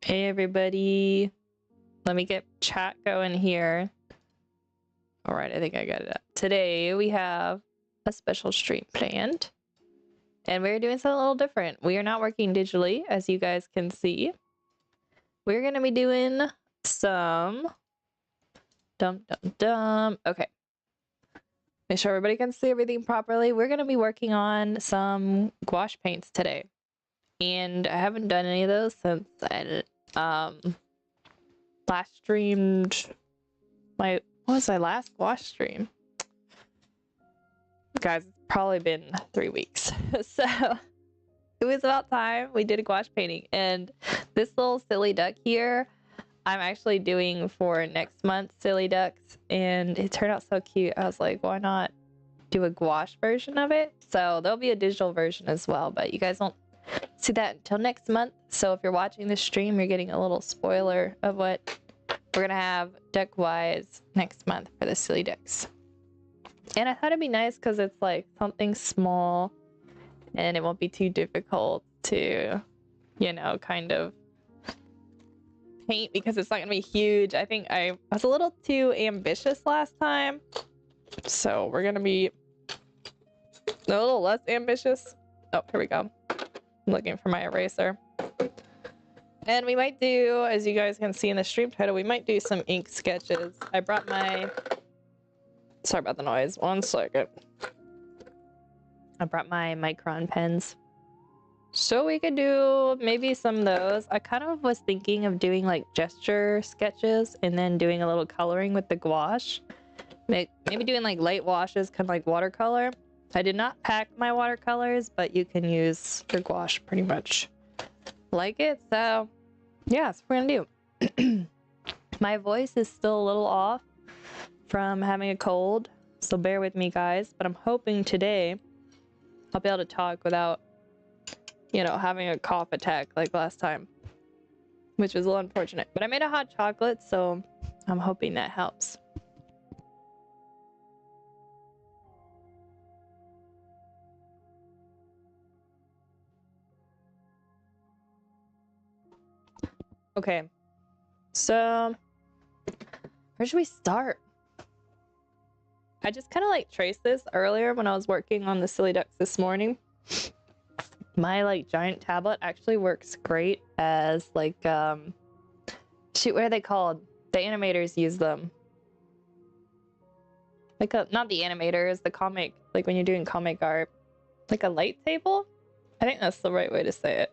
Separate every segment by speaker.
Speaker 1: Hey everybody, let me get chat going here. All right, I think I got it up. Today we have a special stream planned and we're doing something a little different. We are not working digitally, as you guys can see. We're gonna be doing some okay, make sure everybody can see everything properly. We're gonna be working on some gouache paints today, and I haven't done any of those since I last streamed what was my last gouache stream? Guys, it's probably been 3 weeks. So it was about time we did a gouache painting, and this little silly duck here I'm actually doing for next month's silly ducks, and it turned out so cute. I was like, why not do a gouache version of it? So there'll be a digital version as well, but you guys won't see that until next month. So if you're watching this stream, you're getting a little spoiler of what we're gonna have duck-wise next month for the silly ducks. And I thought it'd be nice because it's like something small and it won't be too difficult to, you know, kind of paint because it's not gonna be huge. I think I was a little too ambitious last time, so we're gonna be a little less ambitious. Oh, here we go. I'm looking for my eraser. And we might do, as you guys can see in the stream title, we might do some ink sketches. I brought my, sorry about the noise, 1 second. I brought my micron pens. So we could do maybe some of those. I kind of was thinking of doing like gesture sketches and then doing a little coloring with the gouache. Maybe doing like light washes, kind of like watercolor. I did not pack my watercolors, but you can use your gouache pretty much like it. So yeah, that's what we're gonna do. My voice is still a little off from having a cold, so bear with me guys, but I'm hoping today I'll be able to talk without, you know, having a cough attack like last time, which was a little unfortunate. But I made a hot chocolate, so I'm hoping that helps. Okay, so where should we start? I just kind of like traced this earlier when I was working on the silly ducks this morning. My like giant tablet actually works great as like shoot, what are they called? The animators use them. Like not the animators, the comic, like when you're doing comic art, like a light table. I think that's the right way to say it.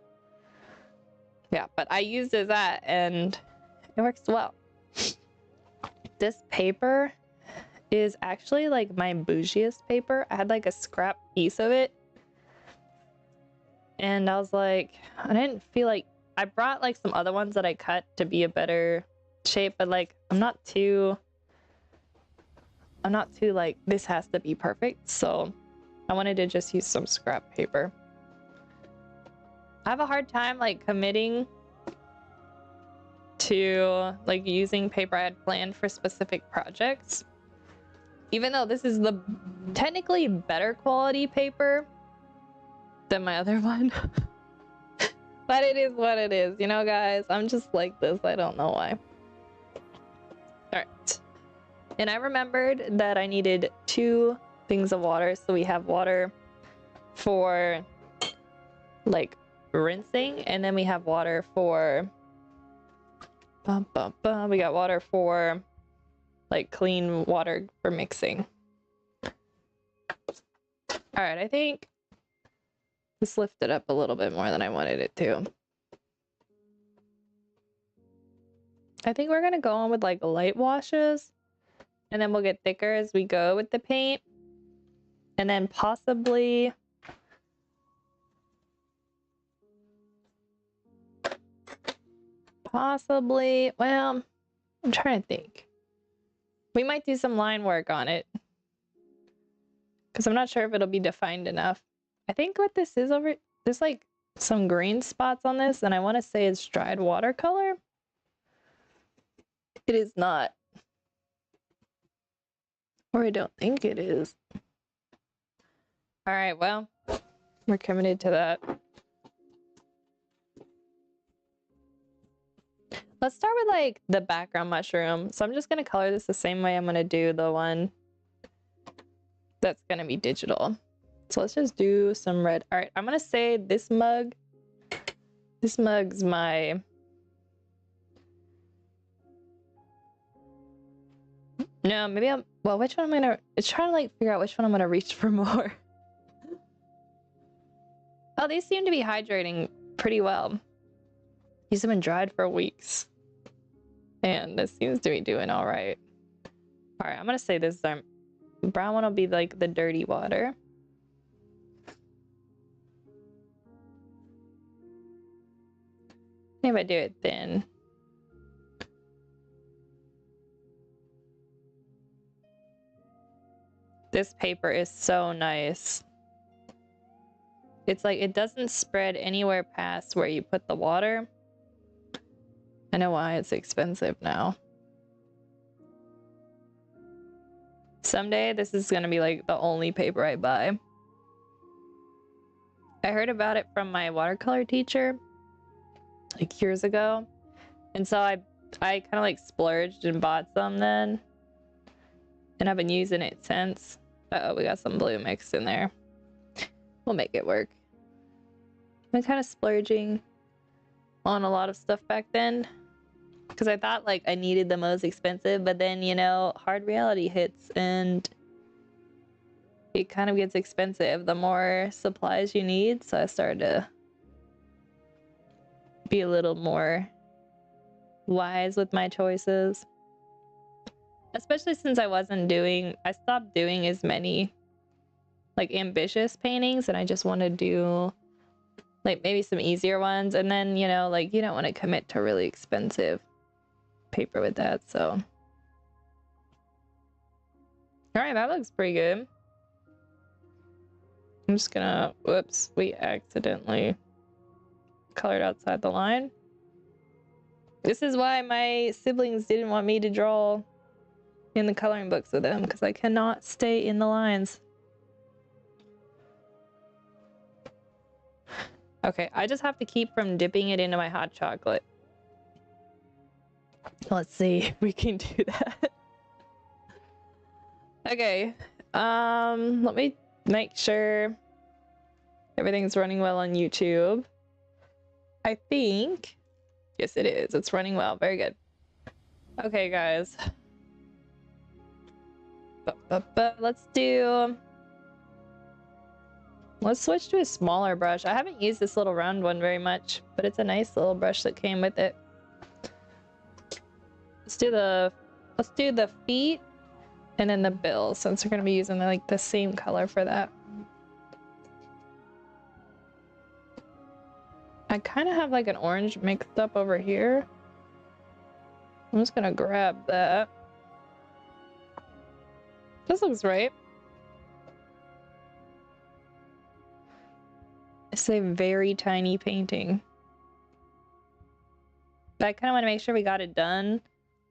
Speaker 1: Yeah, but I used it as that and it works well. This paper is actually like my bougiest paper. I had like a scrap piece of it, and I was like, I didn't feel like, I brought like some other ones that I cut to be a better shape, but like I'm not too like this has to be perfect, so I wanted to just use some scrap paper. I have a hard time like committing to like using paper I had planned for specific projects, even though this is the technically better quality paper than my other one. But it is what it is, you know guys. I'm just like this, I don't know why. All right, and I remembered that I needed 2 things of water, so we have water for like rinsing, and then we have water for we got water for like clean water for mixing. All right, I think this lifted up a little bit more than I wanted it to. I think we're gonna go on with like light washes, and then we'll get thicker as we go with the paint, and then possibly well, I'm trying to think. We might do some line work on it because I'm not sure if it'll be defined enough. I think what this is there's like some green spots on this, and I want to say it's dried watercolor. It is not. Or I don't think it is. All right, well, we're committed to that. Let's start with like the background mushroom. So I'm just gonna color this the same way I'm gonna do the one that's gonna be digital. So let's just do some red. All right, I'm gonna say this mug's my... No, maybe I'm... Well, which one I'm gonna... It's trying to like figure out which one I'm gonna reach for more. Oh, these seem to be hydrating pretty well. These have been dried for weeks. And this seems to be doing all right. All right, I'm gonna say this brown one will be like the dirty water. Maybe I do it thin. This paper is so nice. It's like it doesn't spread anywhere past where you put the water. I know why it's expensive now. Someday this is gonna be like the only paper I buy. I heard about it from my watercolor teacher like years ago. And so I kind of like splurged and bought some then. And I've been using it since. Uh-oh, we got some blue mixed in there. We'll make it work. I've been kind of splurging on a lot of stuff back then. Because I thought like I needed the most expensive, but then, you know, hard reality hits and it kind of gets expensive the more supplies you need. So I started to be a little more wise with my choices. Especially since I stopped doing as many like ambitious paintings and I just want to do like maybe some easier ones. And then, you know, like you don't want to commit to really expensive paper with that, so. All right, that looks pretty good. I'm just gonna, whoops, we accidentally colored outside the line. This is why my siblings didn't want me to draw in the coloring books with them, because I cannot stay in the lines. Okay, I just have to keep from dipping it into my hot chocolate. Let's see if we can do that. Okay, let me make sure everything's running well on YouTube. I think, yes it is, it's running well, very good. Okay guys. Let's switch to a smaller brush. I haven't used this little round one very much, but it's a nice little brush that came with it. Let's do the feet and then the bill, since we're gonna be using like the same color for that. I kind of have like an orange mixed up over here. I'm just gonna grab that. This looks right. It's a very tiny painting. But I kind of want to make sure we got it done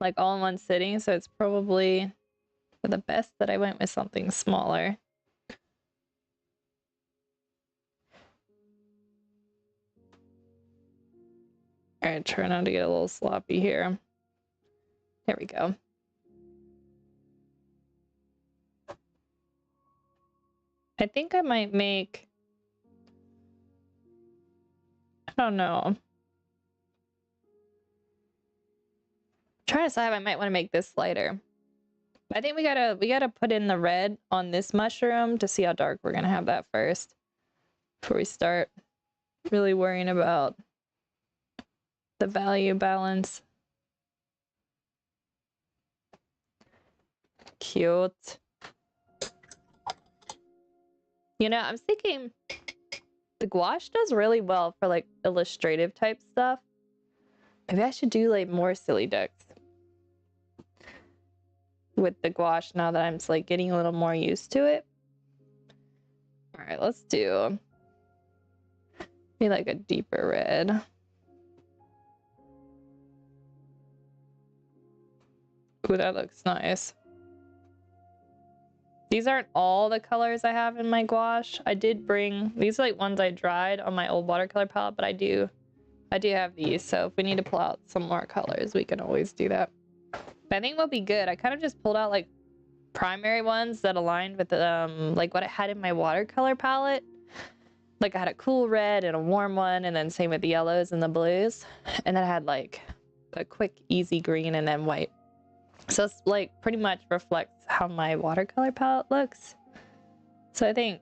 Speaker 1: like all in one sitting, so it's probably for the best that I went with something smaller. Alright, try not to get a little sloppy here. There we go. I think I might make... I don't know. I'm trying to decide if I might want to make this lighter. I think we gotta put in the red on this mushroom to see how dark we're gonna have that first before we start really worrying about the value balance. Cute. You know, I'm thinking the gouache does really well for like illustrative type stuff. Maybe I should do like more silly ducks with the gouache now that I'm just like getting a little more used to it. All right, let's do maybe like a deeper red. Ooh, that looks nice. These aren't all the colors I have in my gouache. I did bring, these are like ones I dried on my old watercolor palette, but I I do have these, so if we need to pull out some more colors, we can always do that. But I think we'll be good. I kind of just pulled out like primary ones that aligned with like what I had in my watercolor palette. Like I had a cool red and a warm one, and then same with the yellows and the blues. And then I had like a quick easy green and then white. So it's like pretty much reflects how my watercolor palette looks. So I think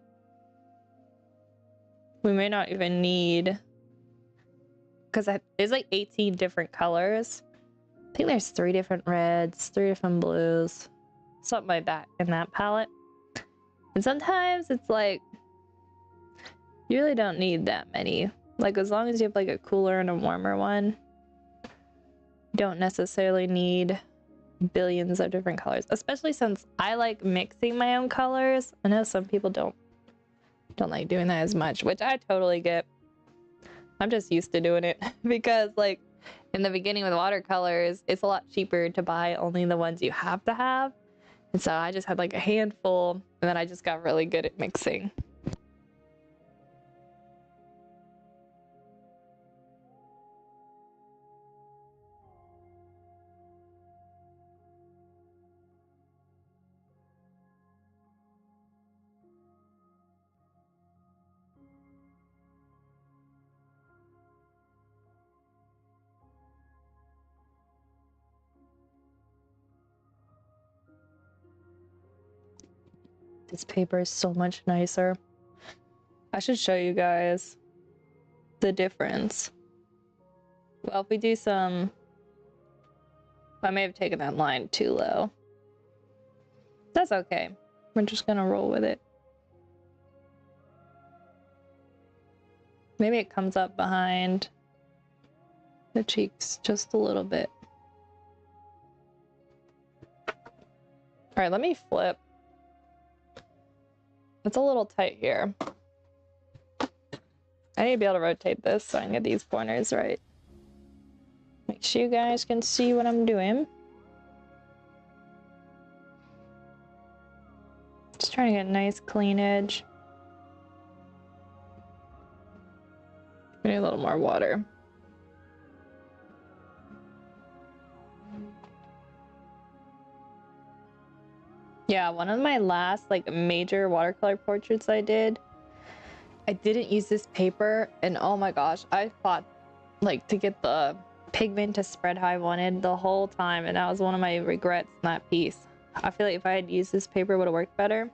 Speaker 1: we may not even need, because there's like 18 different colors. I think there's 3 different reds, 3 different blues, something like that in that palette. And sometimes it's like, you really don't need that many. Like as long as you have like a cooler and a warmer one, you don't necessarily need billions of different colors, especially since I like mixing my own colors. I know some people don't like doing that as much, which I totally get. I'm just used to doing it because like in the beginning with watercolors, it's a lot cheaper to buy only the ones you have to have. And so I just had like a handful, and then I just got really good at mixing. This paper is so much nicer. I should show you guys the difference. Well, if we do some, I may have taken that line too low. That's okay. We're just gonna roll with it. Maybe it comes up behind the cheeks just a little bit. All right, let me flip. It's a little tight here. I need to be able to rotate this so I can get these corners right. Make sure you guys can see what I'm doing. Just trying to get a nice clean edge. I need a little more water. Yeah, one of my last like major watercolor portraits I didn't use this paper, and oh my gosh, I fought like to get the pigment to spread how I wanted the whole time, and that was one of my regrets in that piece. I feel like if I had used this paper, it would have worked better.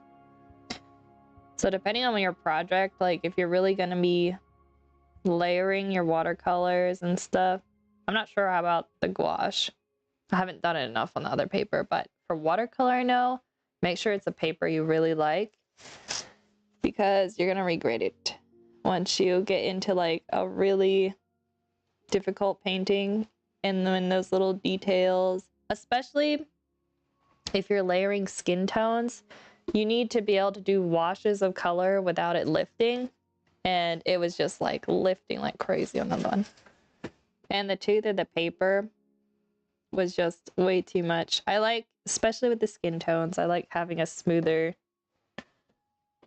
Speaker 1: So depending on your project, like if you're really gonna be layering your watercolors and stuff, I'm not sure how about the gouache. I haven't done it enough on the other paper, but for watercolor, I know, make sure it's a paper you really like, because you're gonna regret it once you get into like a really difficult painting, and then those little details, especially if you're layering skin tones, you need to be able to do washes of color without it lifting, and it was just like lifting like crazy on the one. And the tooth of the paper was just way too much. I like, especially with the skin tones, I like having a smoother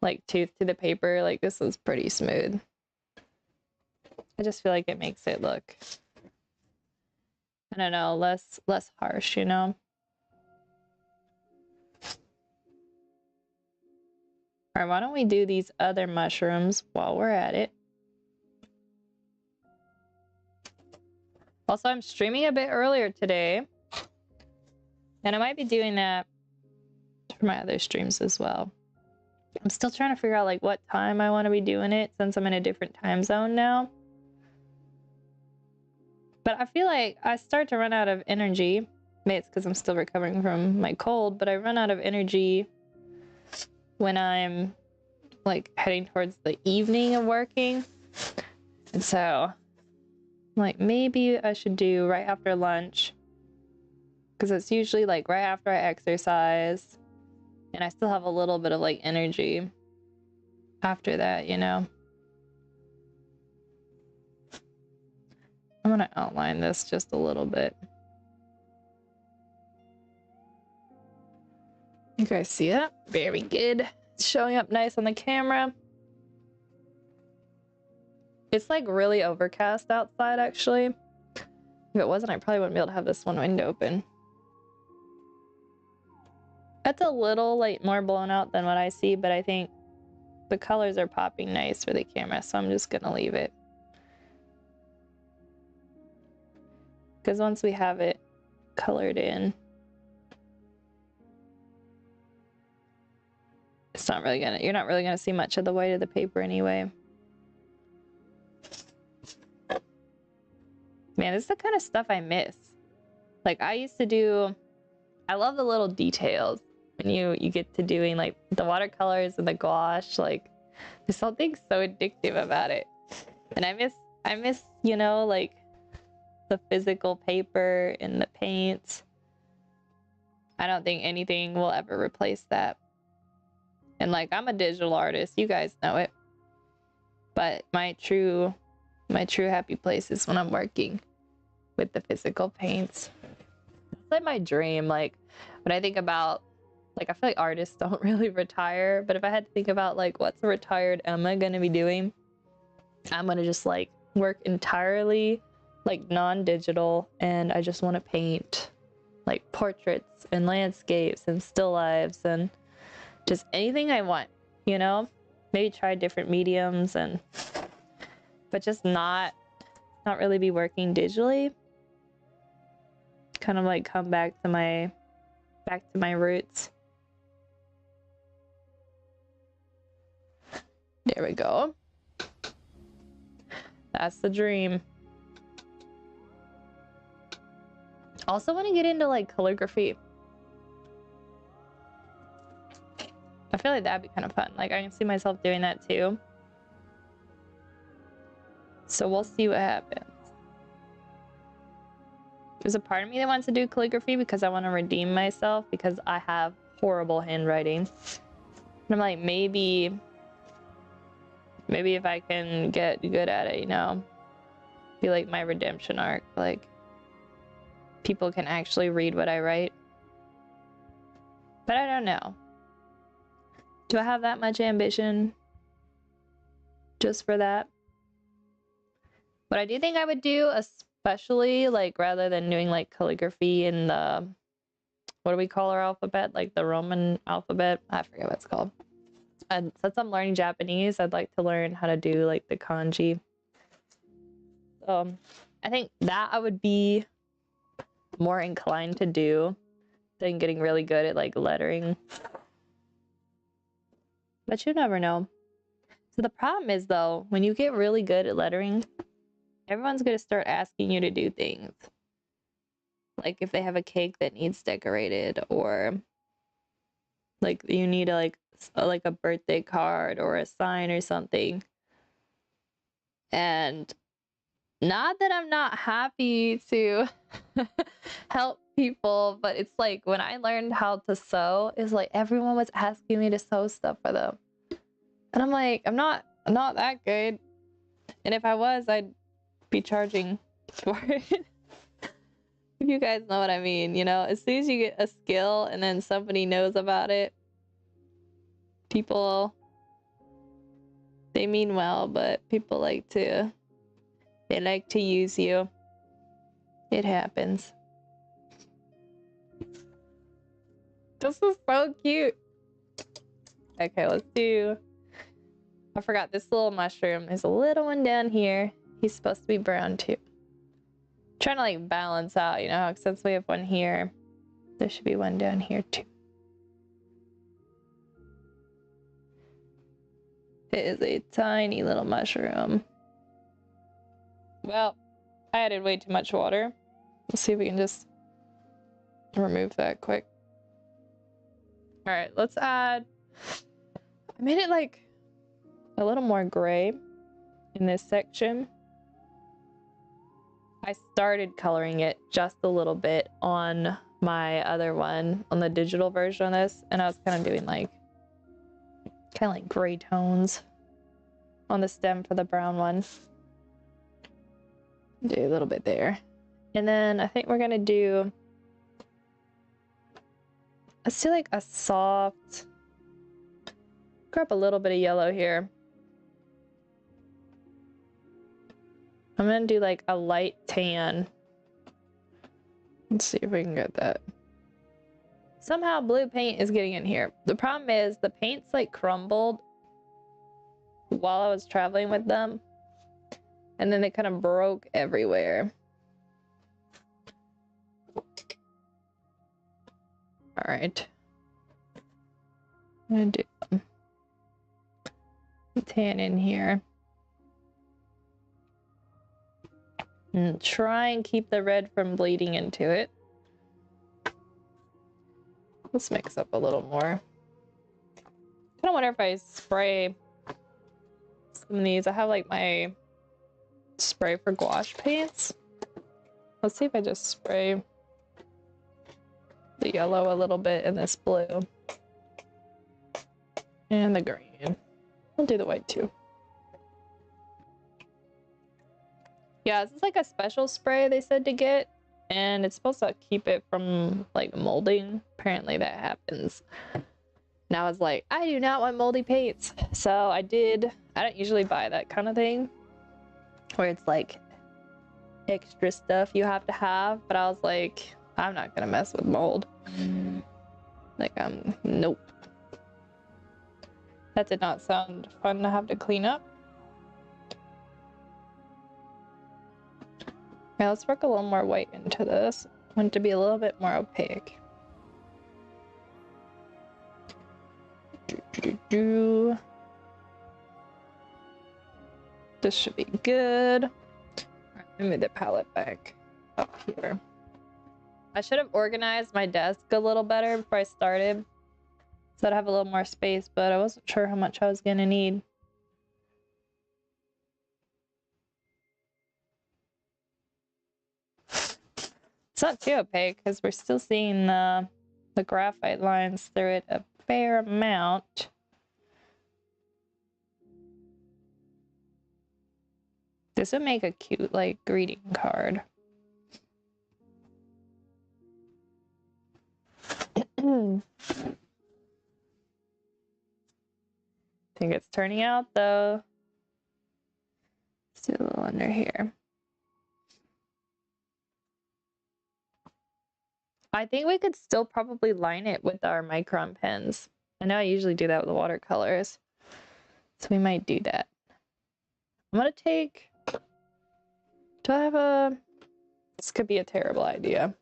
Speaker 1: like tooth to the paper. Like this was pretty smooth. I just feel like it makes it look, I don't know, less harsh, you know? All right, why don't we do these other mushrooms while we're at it? Also, I'm streaming a bit earlier today, and I might be doing that for my other streams as well. I'm still trying to figure out like what time I want to be doing it, since I'm in a different time zone now. But I feel like I start to run out of energy. Maybe it's because I'm still recovering from my cold, but I run out of energy when I'm like heading towards the evening of working. And so like maybe I should do right after lunch, because it's usually like right after I exercise, and I still have a little bit of like energy after that, you know? I'm gonna outline this just a little bit. You guys see that? Very good. It's showing up nice on the camera. It's like really overcast outside actually. If it wasn't, I probably wouldn't be able to have this one window open. That's a little like more blown out than what I see, but I think the colors are popping nice for the camera, so I'm just gonna leave it. Because once we have it colored in, it's not really gonna, you're not really gonna see much of the white of the paper anyway. Man, this is the kind of stuff I miss. Like I used to do, I love the little details when you get to doing like the watercolors and the gouache. Like there's something so addictive about it. And I miss, you know, like the physical paper and the paints. I don't think anything will ever replace that. And like I'm a digital artist, you guys know it. But my true happy place is when I'm working with the physical paints. It's like my dream. Like when I think about, like I feel like artists don't really retire, but if I had to think about like what's a retired Emma gonna be doing, I'm gonna just like work entirely like non-digital, and I just want to paint like portraits and landscapes and still lives and just anything I want, you know? Maybe try different mediums and but just not really be working digitally. Kind of like come back to my roots. There we go. That's the dream. Also want to get into like calligraphy. I feel like that'd be kind of fun. Like I can see myself doing that too. So we'll see what happens. There's a part of me that wants to do calligraphy because I want to redeem myself because I have horrible handwriting. And I'm like, maybe if I can get good at it, you know, be like my redemption arc. Like people can actually read what I write. But I don't know. Do I have that much ambition just for that? What I do think I would do, especially like rather than doing like calligraphy in the, what do we call our alphabet? Like the Roman alphabet? I forget what it's called. And since I'm learning Japanese, I'd like to learn how to do like the kanji. I think that I would be more inclined to do than getting really good at like lettering. But you never know. So the problem is though, when you get really good at lettering, everyone's going to start asking you to do things. Like if they have a cake that needs decorated, or like you need a, like a birthday card or a sign or something. And not that I'm not happy to help people, but it's like when I learned how to sew, it's like everyone was asking me to sew stuff for them. And I'm like, I'm not that good. And if I was, I'd be charging for it. You guys know what I mean, you know? As soon as you get a skill and then somebody knows about it, people, they mean well, but people like to use you. It happens. This is so cute. Okay, let's do, I forgot this little mushroom. There's a little one down here. He's supposed to be brown too. Trying to like balance out, you know, since we have one here, there should be one down here too. It is a tiny little mushroom. Well, I added way too much water. Let's see if we can just remove that quick. All right, let's add, I made it like a little more gray in this section. I started coloring it just a little bit on my other one, on the digital version of this, and I was kind of doing like kind of like gray tones on the stem for the brown one. Do a little bit there. And then I think we're gonna do, let's do like a soft, grab a little bit of yellow here. I'm gonna do like a light tan. Let's see if we can get that. Somehow blue paint is getting in here. The problem is the paint's like crumbled while I was traveling with them. And then it kind of broke everywhere. All right. I'm gonna do tan in here. And try and keep the red from bleeding into it. Let's mix up a little more. I kind of wonder if I spray some of these. I have like my spray for gouache paints. Let's see if I just spray the yellow a little bit in this blue. And the green. I'll do the white too. Yeah, this is like a special spray they said to get, and it's supposed to keep it from like molding. Apparently that happens. Now I was like, I do not want moldy paints. So I don't usually buy that kind of thing where it's like extra stuff you have to have, but I was like, I'm not gonna mess with mold. Like, nope. That did not sound fun to have to clean up. Yeah, let's work a little more white into this. I want it to be a little bit more opaque. This should be good. All right, let me move the palette back up here. I should have organized my desk a little better before I started, so I'd have a little more space, but I wasn't sure how much I was gonna need. It's not too opaque because we're still seeing the graphite lines through it a fair amount. This would make a cute, like, greeting card. I think it's turning out though. Let's do a little under here. I think we could still probably line it with our micron pens. I know I usually do that with the watercolors, so we might do that. I'm gonna take, do I have a, this could be a terrible idea.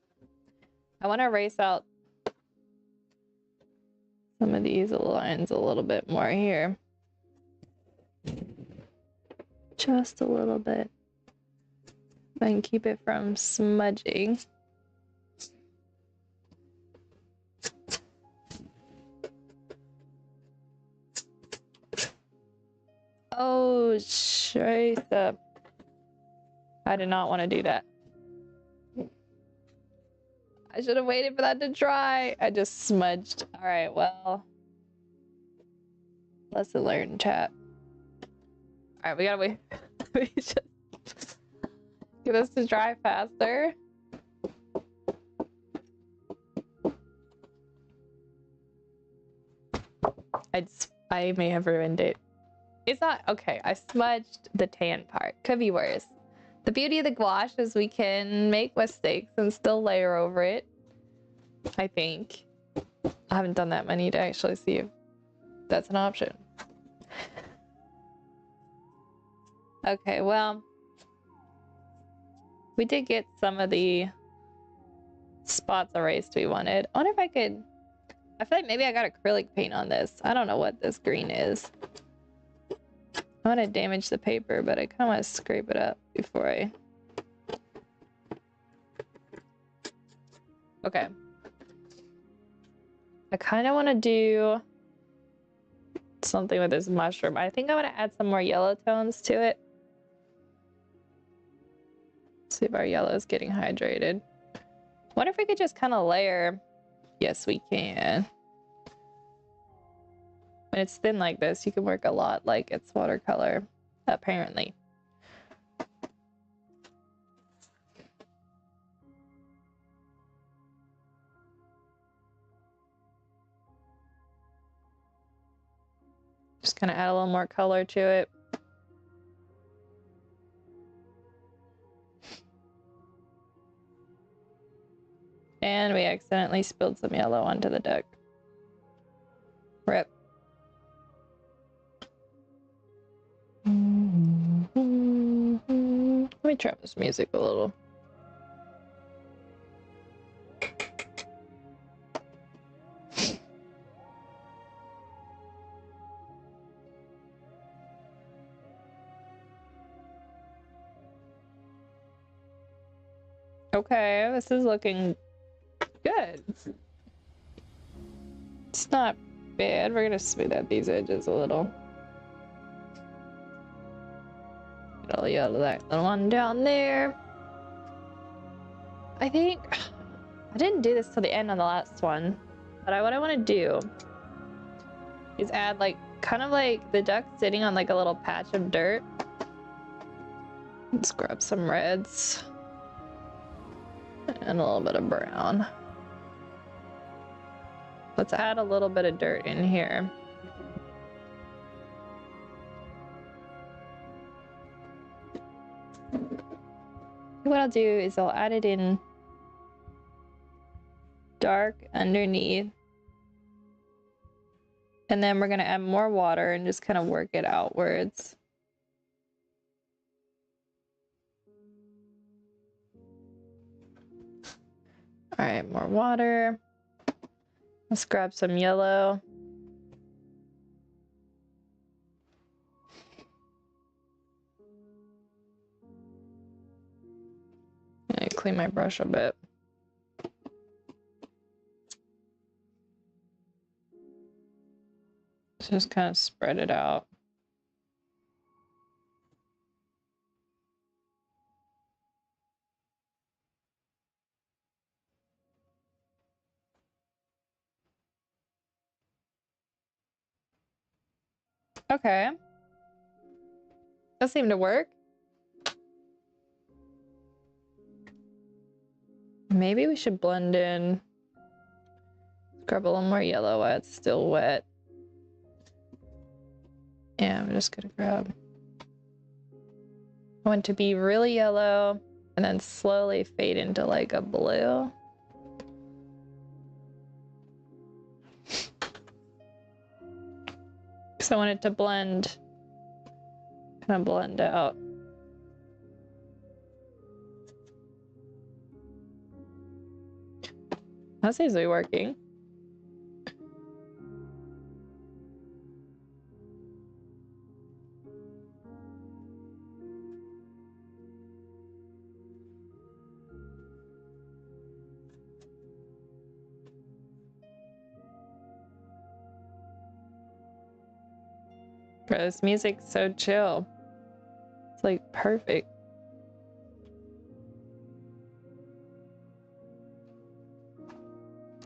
Speaker 1: I want to erase out some of these lines a little bit more here. Just a little bit. I can keep it from smudging. Oh, straight up. I did not want to do that. I should have waited for that to dry. I just smudged. All right, well, lesson learned, chat. All right, we gotta wait. We should get this to dry faster. I may have ruined it. It's not okay. I smudged the tan part. Could be worse. The beauty of the gouache is we can make mistakes and still layer over it. I think. I haven't done that many to actually see if that's an option. Okay, well, we did get some of the spots erased we wanted. I wonder if I could, I feel like maybe I got acrylic paint on this. I don't know what this green is. I want to damage the paper, but I kind of want to scrape it up before I... Okay. I kind of want to do something with this mushroom. I think I want to add some more yellow tones to it. See if our yellow is getting hydrated. Wonder if we could just kind of layer. Yes, we can. When it's thin like this, you can work a lot like it's watercolor, apparently. Just kind of add a little more color to it. And we accidentally spilled some yellow onto the duck. Rip. Let me try this music a little. Okay, this is looking good. It's not bad. We're gonna smooth out these edges a little. Get all yellow that little one down there. I think I didn't do this till the end on the last one, but what I want to do is add like kind of like the duck sitting on like a little patch of dirt. Let's grab some reds and a little bit of brown. Let's add a little bit of dirt in here. What I'll do is I'll add it in dark underneath. And then we're gonna add more water and just kind of work it outwards. All right, more water. Let's grab some yellow. I clean my brush a bit. Just kind of spread it out. Okay. That seemed to work. Maybe we should blend in. Grab a little more yellow while it's still wet. Yeah, I'm just gonna grab. I want it to be really yellow and then slowly fade into like a blue. Because I want it to blend, kind of blend out. That's easily working. Bro, this music's so chill. It's like perfect.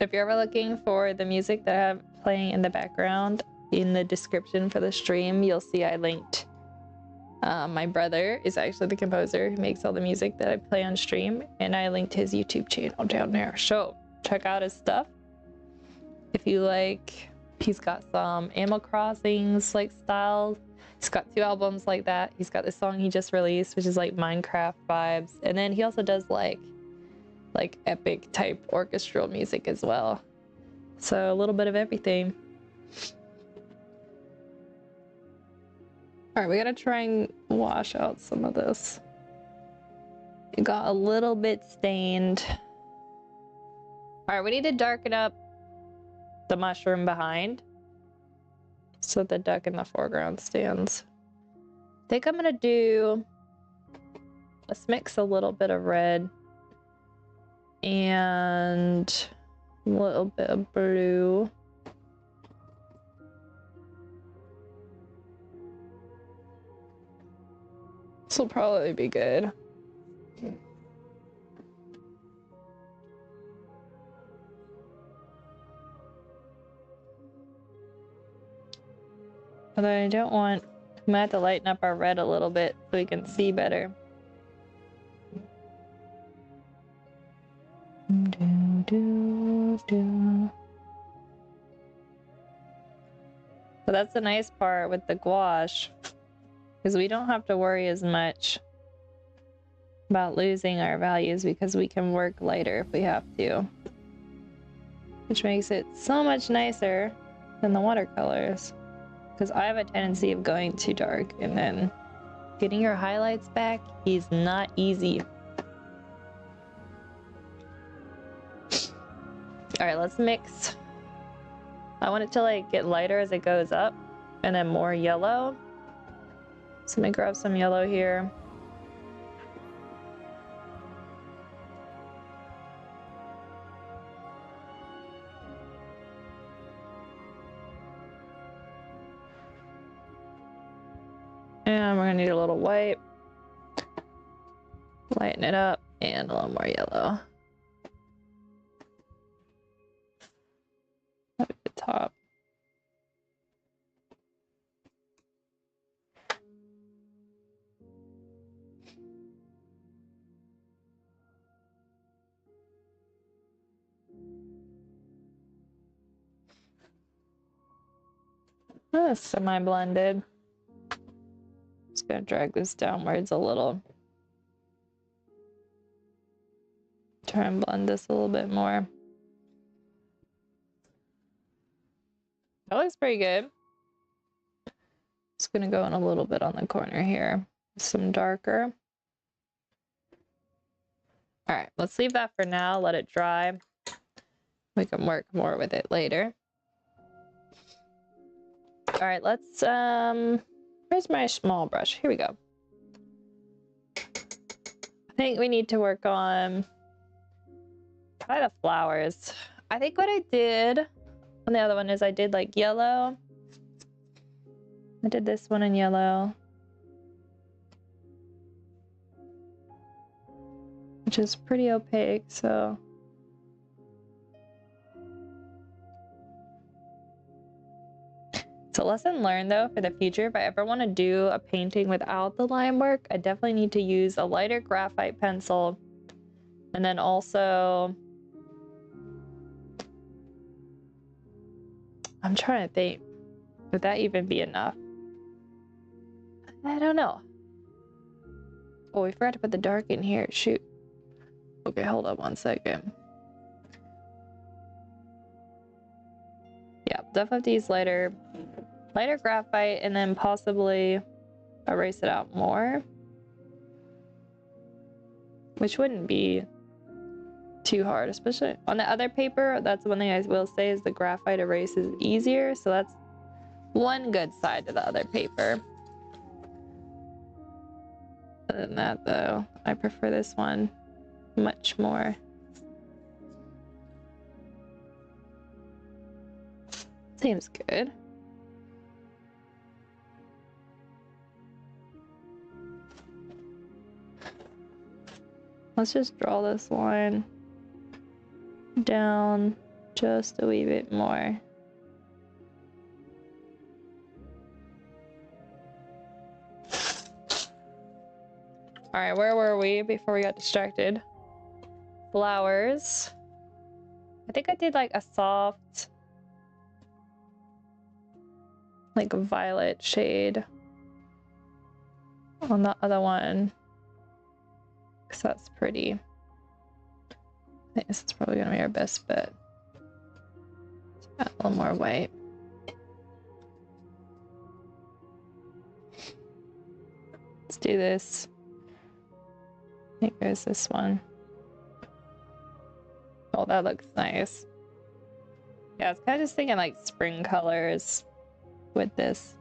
Speaker 1: If you're ever looking for the music that I have playing in the background in the description for the stream, you'll see I linked. My brother is actually the composer who makes all the music that I play on stream, and I linked his YouTube channel down there. So check out his stuff if you like. He's got some Animal Crossings like styles. He's got 2 albums like that. He's got this song he just released, which is like Minecraft vibes, and then he also does like epic type orchestral music as well. So a little bit of everything. All right, we gotta try and wash out some of this. It got a little bit stained. All right, we need to darken up the mushroom behind so the duck in the foreground stands. I think I'm gonna do, let's mix a little bit of red and a little bit of blue. This will probably be good. Although I don't want, I'm gonna have to lighten up our red a little bit so we can see better. So that's the nice part with the gouache, because we don't have to worry as much about losing our values because we can work lighter if we have to. which makes it so much nicer than the watercolors. Because I have a tendency of going too dark and then getting your highlights back is not easy. All right, let's mix. I want it to like get lighter as it goes up and then more yellow. So I'm gonna grab some yellow here. And we're gonna need a little white. Lighten it up and a little more yellow. Up at the top. That's semi-blended. Just gonna drag this downwards a little. Try and blend this a little bit more. That looks pretty good. Just gonna go in a little bit on the corner here. Some darker. All right, let's leave that for now. Let it dry. We can work more with it later. All right, let's, where's my small brush? Here we go. I think we need to work on probably the flowers. I think what I did on the other one is I did like yellow. I did this one in yellow, which is pretty opaque, so. So lesson learned though for the future, if I ever want to do a painting without the line work, I definitely need to use a lighter graphite pencil. And then also, I'm trying to think, would that even be enough? I don't know. Oh, we forgot to put the dark in here, shoot. Okay, hold up one second. Yeah, definitely have to use lighter graphite and then possibly erase it out more. Which wouldn't be too hard, especially on the other paper. That's one thing I will say is the graphite erases easier, so that's one good side to the other paper. Other than that though, I prefer this one much more. Seems good. Let's just draw this line down just a wee bit more. All right, where were we before we got distracted? Flowers. I think I did like a soft, like a violet shade on the other one, because that's pretty. I think this is probably gonna be our best bet. Add a little more white. Let's do this. I think there's this one. Oh, that looks nice. Yeah, I was kind of just thinking like spring colors with this.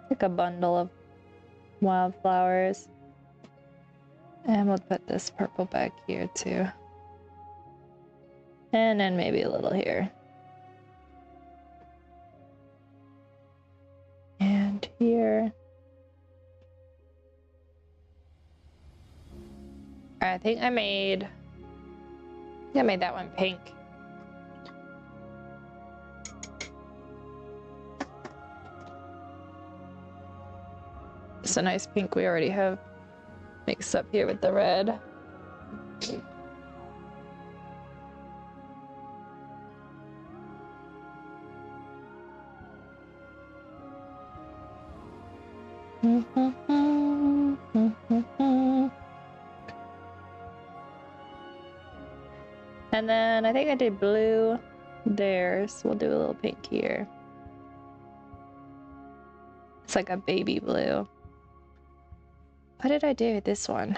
Speaker 1: Like a bundle of wildflowers. And we'll put this purple back here too. And then maybe a little here. And here. I think I made that one pink. It's a nice pink we already have mixed up here with the red. And then I think I did blue there, so we'll do a little pink here. It's like a baby blue. What did I do with this one?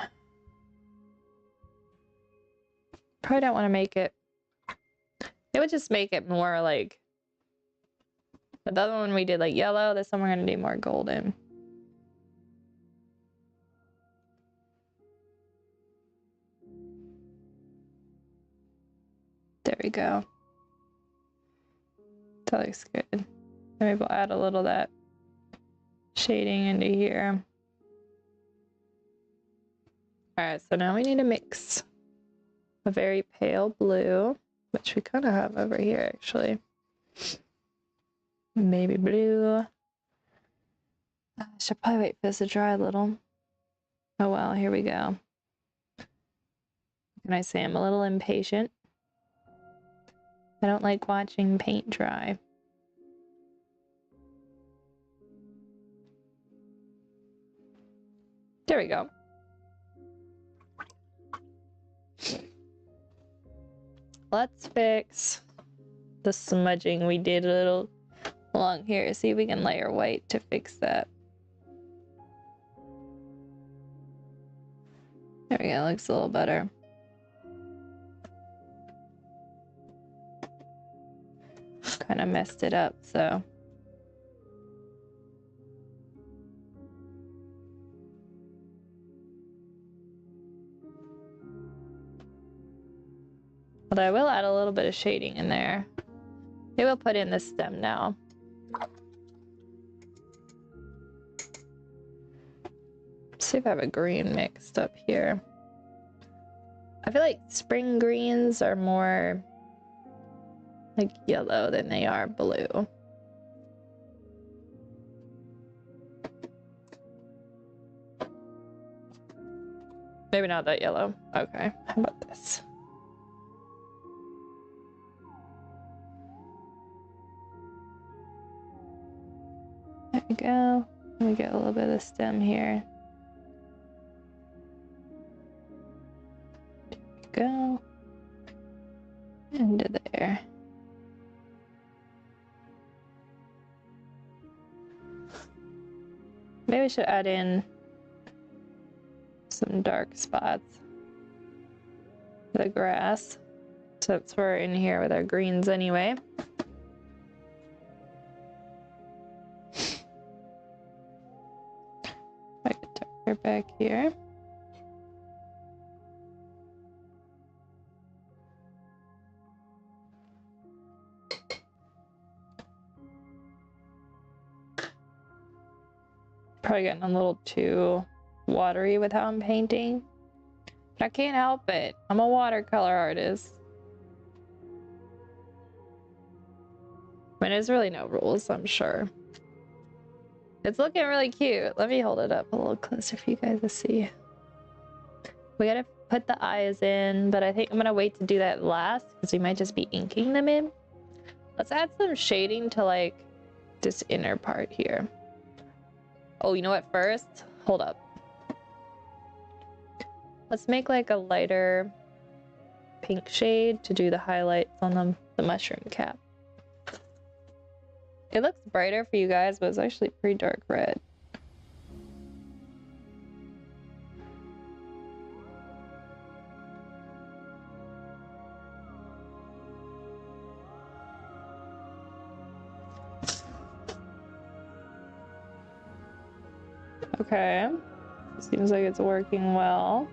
Speaker 1: Probably don't want to make it. It would just make it more like the other one we did like yellow. This one we're gonna do more golden. There we go. That looks good. Maybe we'll add a little of that shading into here. Alright, so now we need to mix a very pale blue, which we kind of have over here actually. Maybe blue. I should probably wait for this to dry a little. Oh well, here we go. Can I say I'm a little impatient? I don't like watching paint dry. There we go. Let's fix the smudging we did a little along here. See if we can layer white to fix that. There we go, looks a little better. Kind of messed it up, so. But I will add a little bit of shading in there. Maybe we'll put in the stem now. Let's see if I have a green mixed up here. I feel like spring greens are more like yellow than they are blue. Maybe not that yellow. Okay, how about this? There we go. We get a little bit of the stem here. There we go. Into there. Maybe we should add in some dark spots for the grass. So that's where we're in here with our greens anyway. I could darker back here. Probably getting a little too watery with how I'm painting. But I can't help it. I'm a watercolor artist. I mean, there's really no rules, I'm sure. It's looking really cute. Let me hold it up a little closer for you guys to see. We gotta put the eyes in, but I think I'm gonna wait to do that last because we might just be inking them in. Let's add some shading to like this inner part here. Oh, you know what? First, hold up. Let's make like a lighter pink shade to do the highlights on the mushroom cap. It looks brighter for you guys, but it's actually pretty dark red. Okay, seems like it's working well.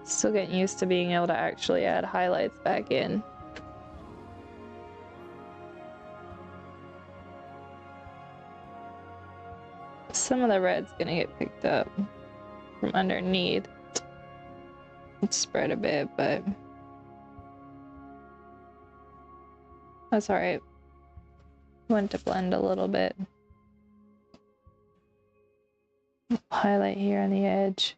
Speaker 1: Still getting used to being able to actually add highlights back in. Some of the red's gonna get picked up from underneath. It's spread a bit, but that's all right. Want to blend a little bit. Highlight here on the edge.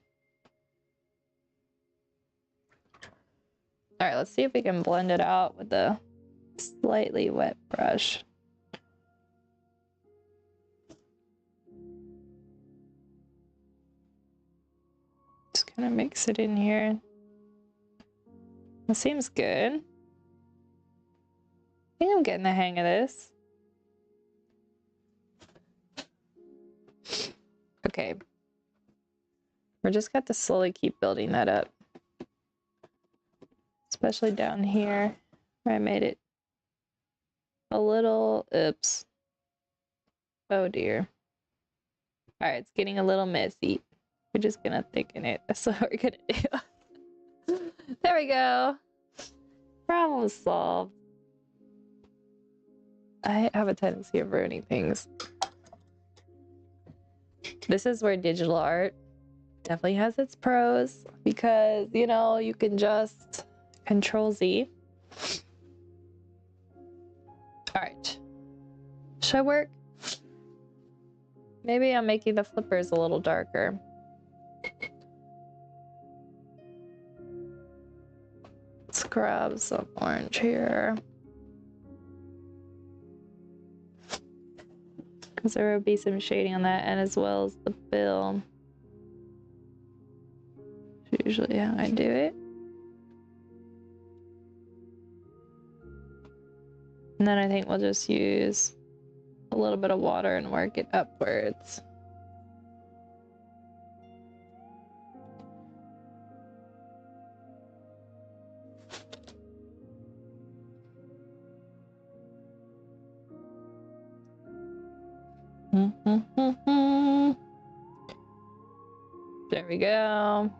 Speaker 1: All right, let's see if we can blend it out with a slightly wet brush. Just kind of mix it in here. That seems good. I think I'm getting the hang of this. Okay. We're just got to slowly keep building that up. Especially down here where I made it a little, oops. Oh dear. All right, it's getting a little messy. We're just gonna thicken it. That's what we're gonna do. There we go. Problem solved. I have a tendency of ruining things. This is where digital art definitely has its pros because, you know, you can just Control Z. All right. Should I work? Maybe I'm making the flippers a little darker. Let's grab some orange here. Because there will be some shading on that and as well as the bill. That's usually how I do it. And then I think we'll just use a little bit of water and work it upwards. There we go.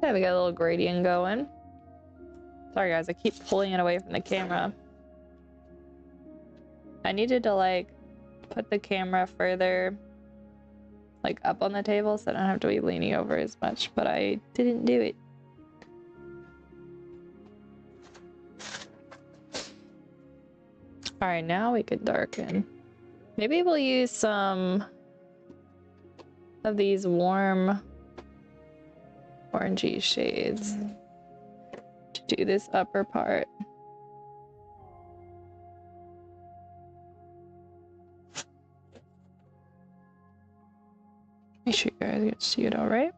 Speaker 1: There we got a little gradient going. Sorry guys, I keep pulling it away from the camera. I needed to like put the camera further like up on the table so I don't have to be leaning over as much, but I didn't do it. All right, now we can darken. Maybe we'll use some of these warm orangey shades to do this upper part. Make sure you guys get to see it all right.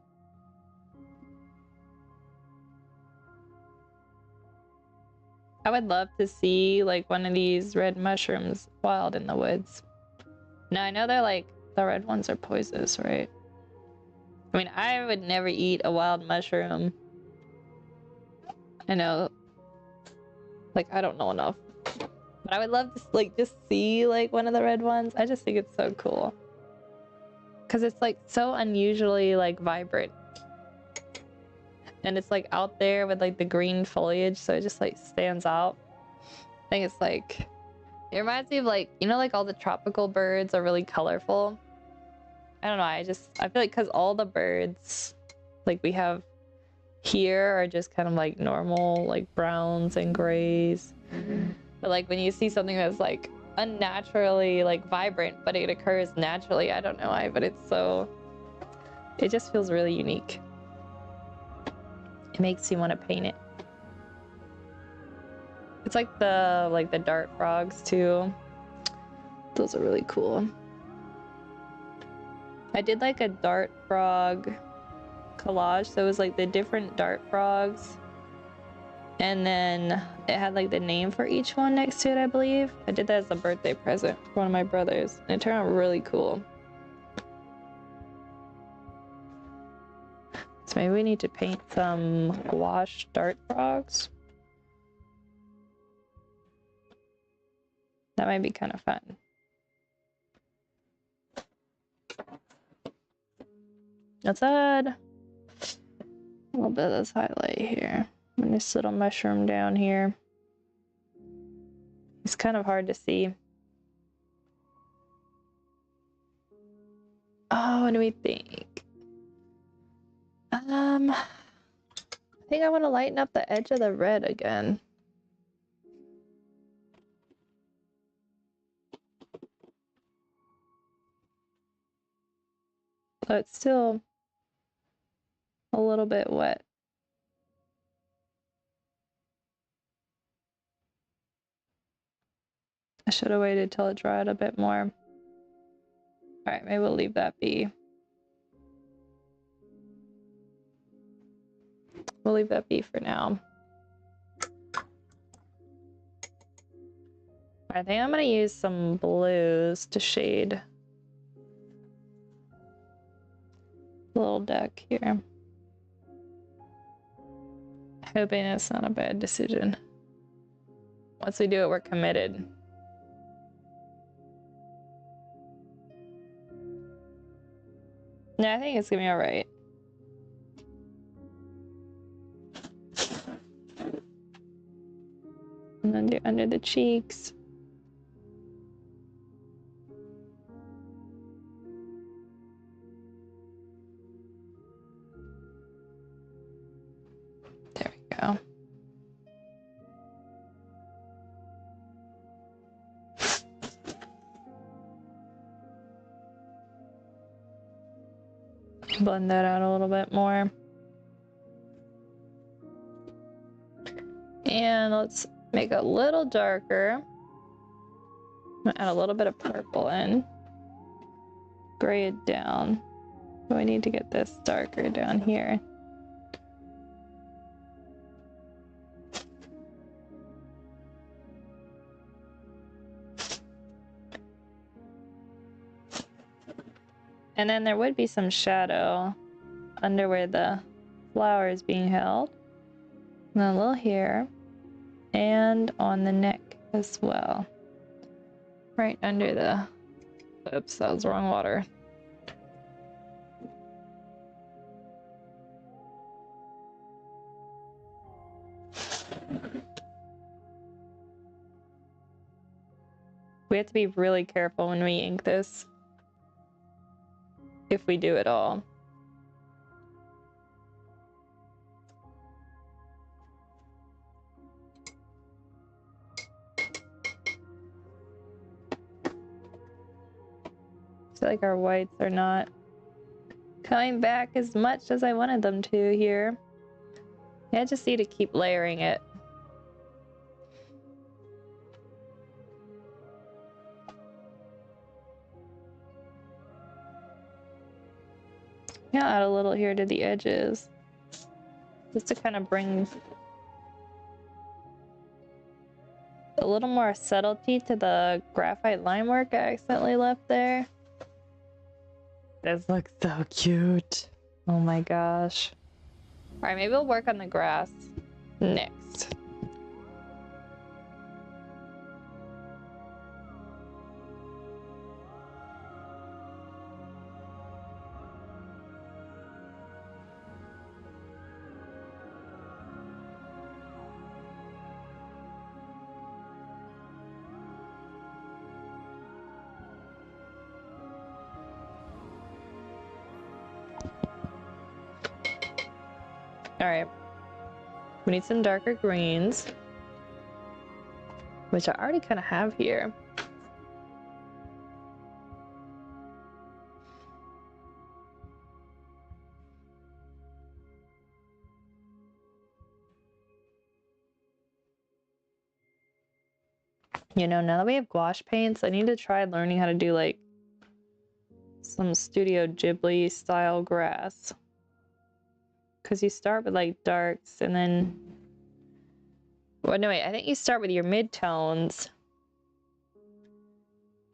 Speaker 1: I would love to see like one of these red mushrooms wild in the woods. Now I know they're like, the red ones are poisonous, right? I mean, I would never eat a wild mushroom. I know, like, I don't know enough. But I would love to like just see like one of the red ones. I just think it's so cool. Because it's like so unusually like vibrant. And it's like out there with like the green foliage, so it just like stands out. I think it's like, it reminds me of like, you know, like all the tropical birds are really colorful. I don't know, I feel like because all the birds like we have here are just kind of like normal, like browns and grays. But like when you see something that's like unnaturally like vibrant, but it occurs naturally, I don't know why, but it's so, it just feels really unique. It makes you want to paint it. It's like the dart frogs too. Those are really cool. I did like a dart frog collage, so it was like the different dart frogs, and then it had like the name for each one next to it, I believe. I did that as a birthday present for one of my brothers, and it turned out really cool. So maybe we need to paint some gouache dart frogs. That might be kind of fun. Let's add a little bit of this highlight here. And this little mushroom down here. It's kind of hard to see. Oh, what do we think? I think I want to lighten up the edge of the red again. But it's still a little bit wet. I should have waited till it dried a bit more. All right, maybe we'll leave that be. We'll leave that be for now. I think I'm gonna use some blues to shade little duck here. Hoping it's not a bad decision. Once we do it, we're committed. Yeah, I think it's gonna be all right. And then do under the cheeks. There we go. Blend that out a little bit more. And let's make it a little darker. I'm gonna add a little bit of purple in. Gray it down. So I need to get this darker down here. And then there would be some shadow under where the flower is being held. And a little here. And on the neck as well. Right under the... Oops, that was the wrong water. We have to be really careful when we ink this. If we do at all. I feel like our whites are not coming back as much as I wanted them to here. Yeah, I just need to keep layering it. Yeah, add a little here to the edges. Just to kind of bring a little more subtlety to the graphite line work I accidentally left there. This looks so cute. Oh my gosh. Alright, maybe we'll work on the grass next. Alright. We need some darker greens, which I already kind of have here. You know, now that we have gouache paints, I need to try learning how to do like some Studio Ghibli style grass. Because you start with like darks and then... Well, no, wait, I think you start with your mid-tones.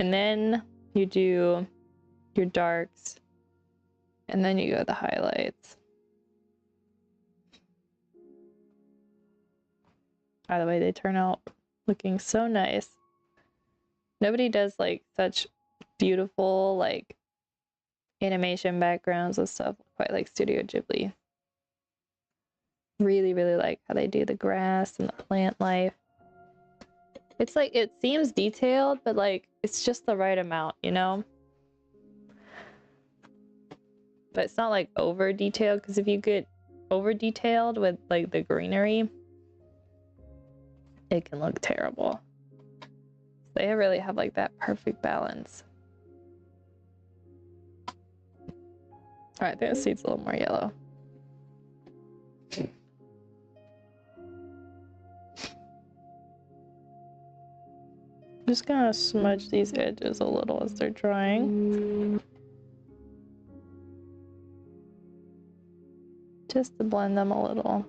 Speaker 1: And then you do your darks. And then you go the highlights. By the way, they turn out looking so nice. Nobody does like such beautiful like animation backgrounds and stuff quite like Studio Ghibli. Really, really like how they do the grass and the plant life. It's like, it seems detailed, but like, it's just the right amount, you know? But it's not like over detailed, because if you get over detailed with like the greenery, it can look terrible. They really have like that perfect balance. Alright, I think this seed's a little more yellow. I'm just gonna smudge these edges a little as they're drying. just to blend them a little.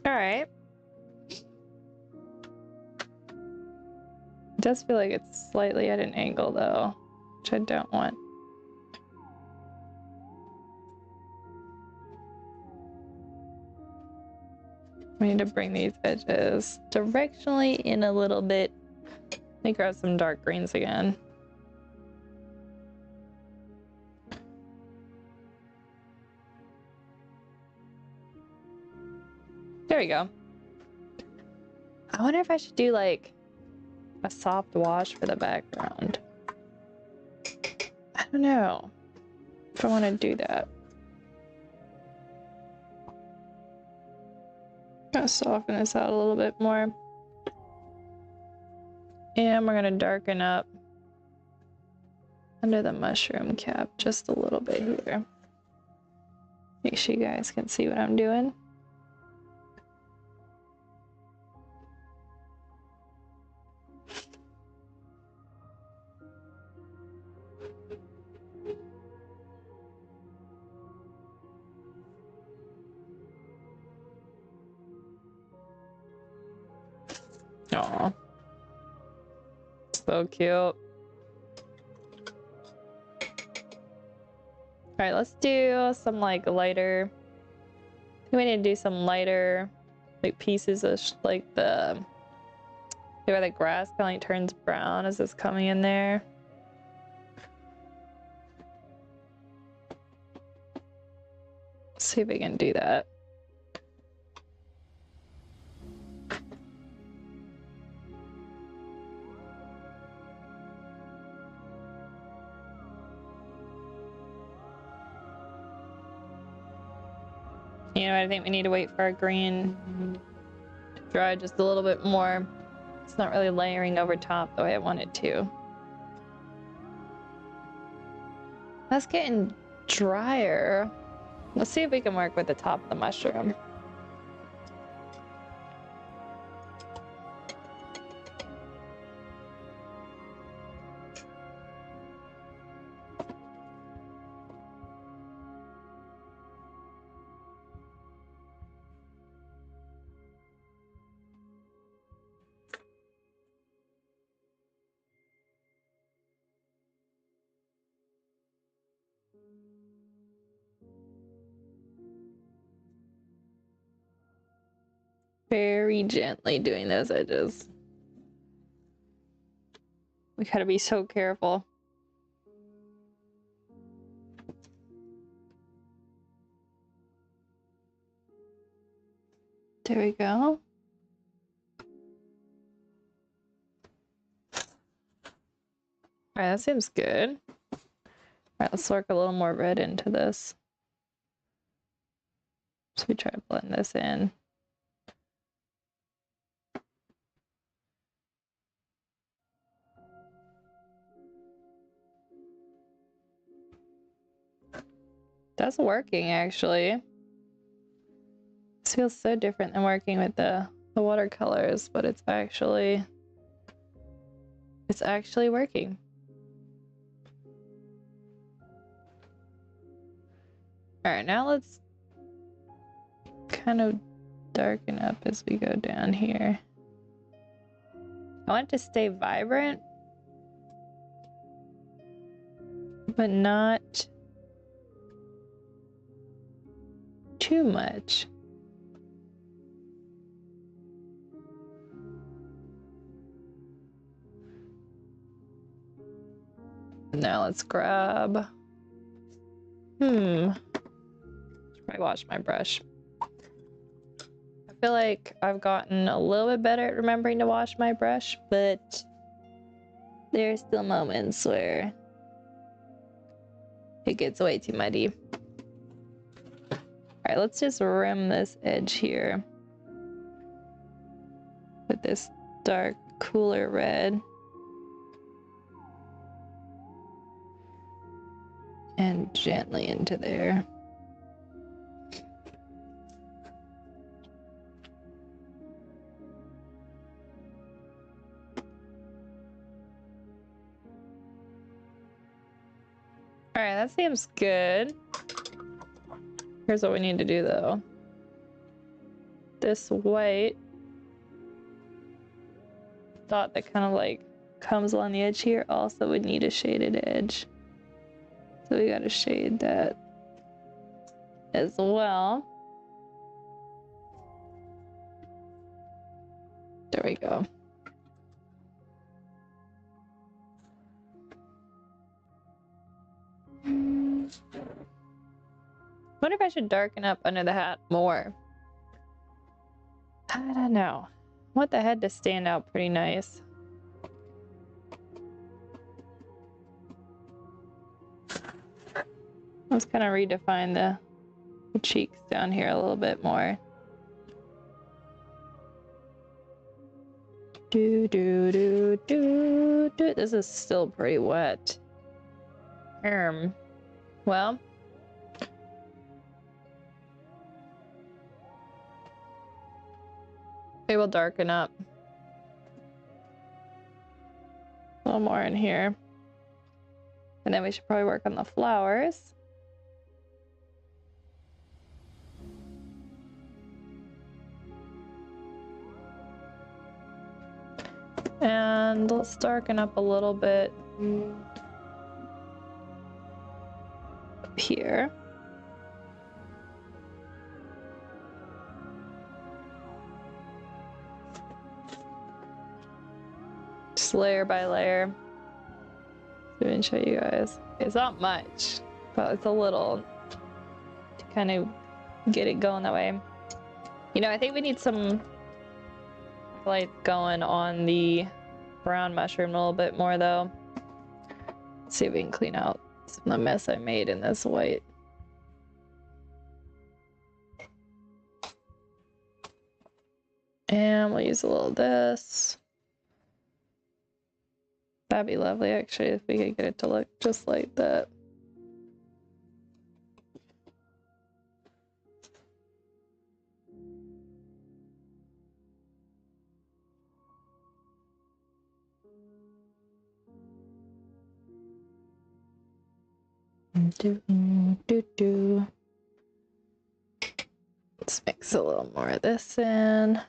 Speaker 1: All right. It does feel like it's slightly at an angle though, which I don't want. We need to bring these edges directionally in a little bit. Let me grab some dark greens again. There we go. I wonder if I should do like a soft wash for the background. I don't know if I want to do that. I'm gonna soften this out a little bit more. And we're gonna darken up under the mushroom cap just a little bit here. Make sure you guys can see what I'm doing. Aw. So cute. Alright, let's do some like lighter. I think we need to do some lighter like pieces of like the where the grass kind of like turns brown as it's coming in there. Let's see if we can do that. You know, I think we need to wait for our green to dry just a little bit more. It's not really layering over top the way I want it to. That's getting drier. Let's see if we can work with the top of the mushroom. Very gently doing those edges. We gotta be so careful. There we go. Alright, that seems good. Alright, let's work a little more red into this. So we try to blend this in. That's working actually. This feels so different than working with the watercolors, but it's actually working. Alright, now let's kind of darken up as we go down here. I want it to stay vibrant, but not too much. Now let's grab. Should probably wash my brush. I feel like I've gotten a little bit better at remembering to wash my brush, but there's still moments where it gets way too muddy. Alright, let's just rim this edge here with this dark cooler red. And gently into there. All right, that seems good. Here's what we need to do though. This white dot that kind of like comes along the edge here also would need a shaded edge. So we gotta shade that as well. There we go. Wonder if I should darken up under the hat more. I don't know. I want the head to stand out pretty nice. Let's kind of redefine the cheeks down here a little bit more. Do do do do do. This is still pretty wet. Well, it will darken up a little more in here, and then we should probably work on the flowers. And let's darken up a little bit up here. Just layer by layer. So I can show you guys. It's not much, but it's a little to kind of get it going that way. You know, I think we need some light going on the brown mushroom a little bit more though. Let's see if we can clean out some of the mess I made in this white. And we'll use a little of this. That'd be lovely actually if we could get it to look just like that. Let's mix a little more of this in.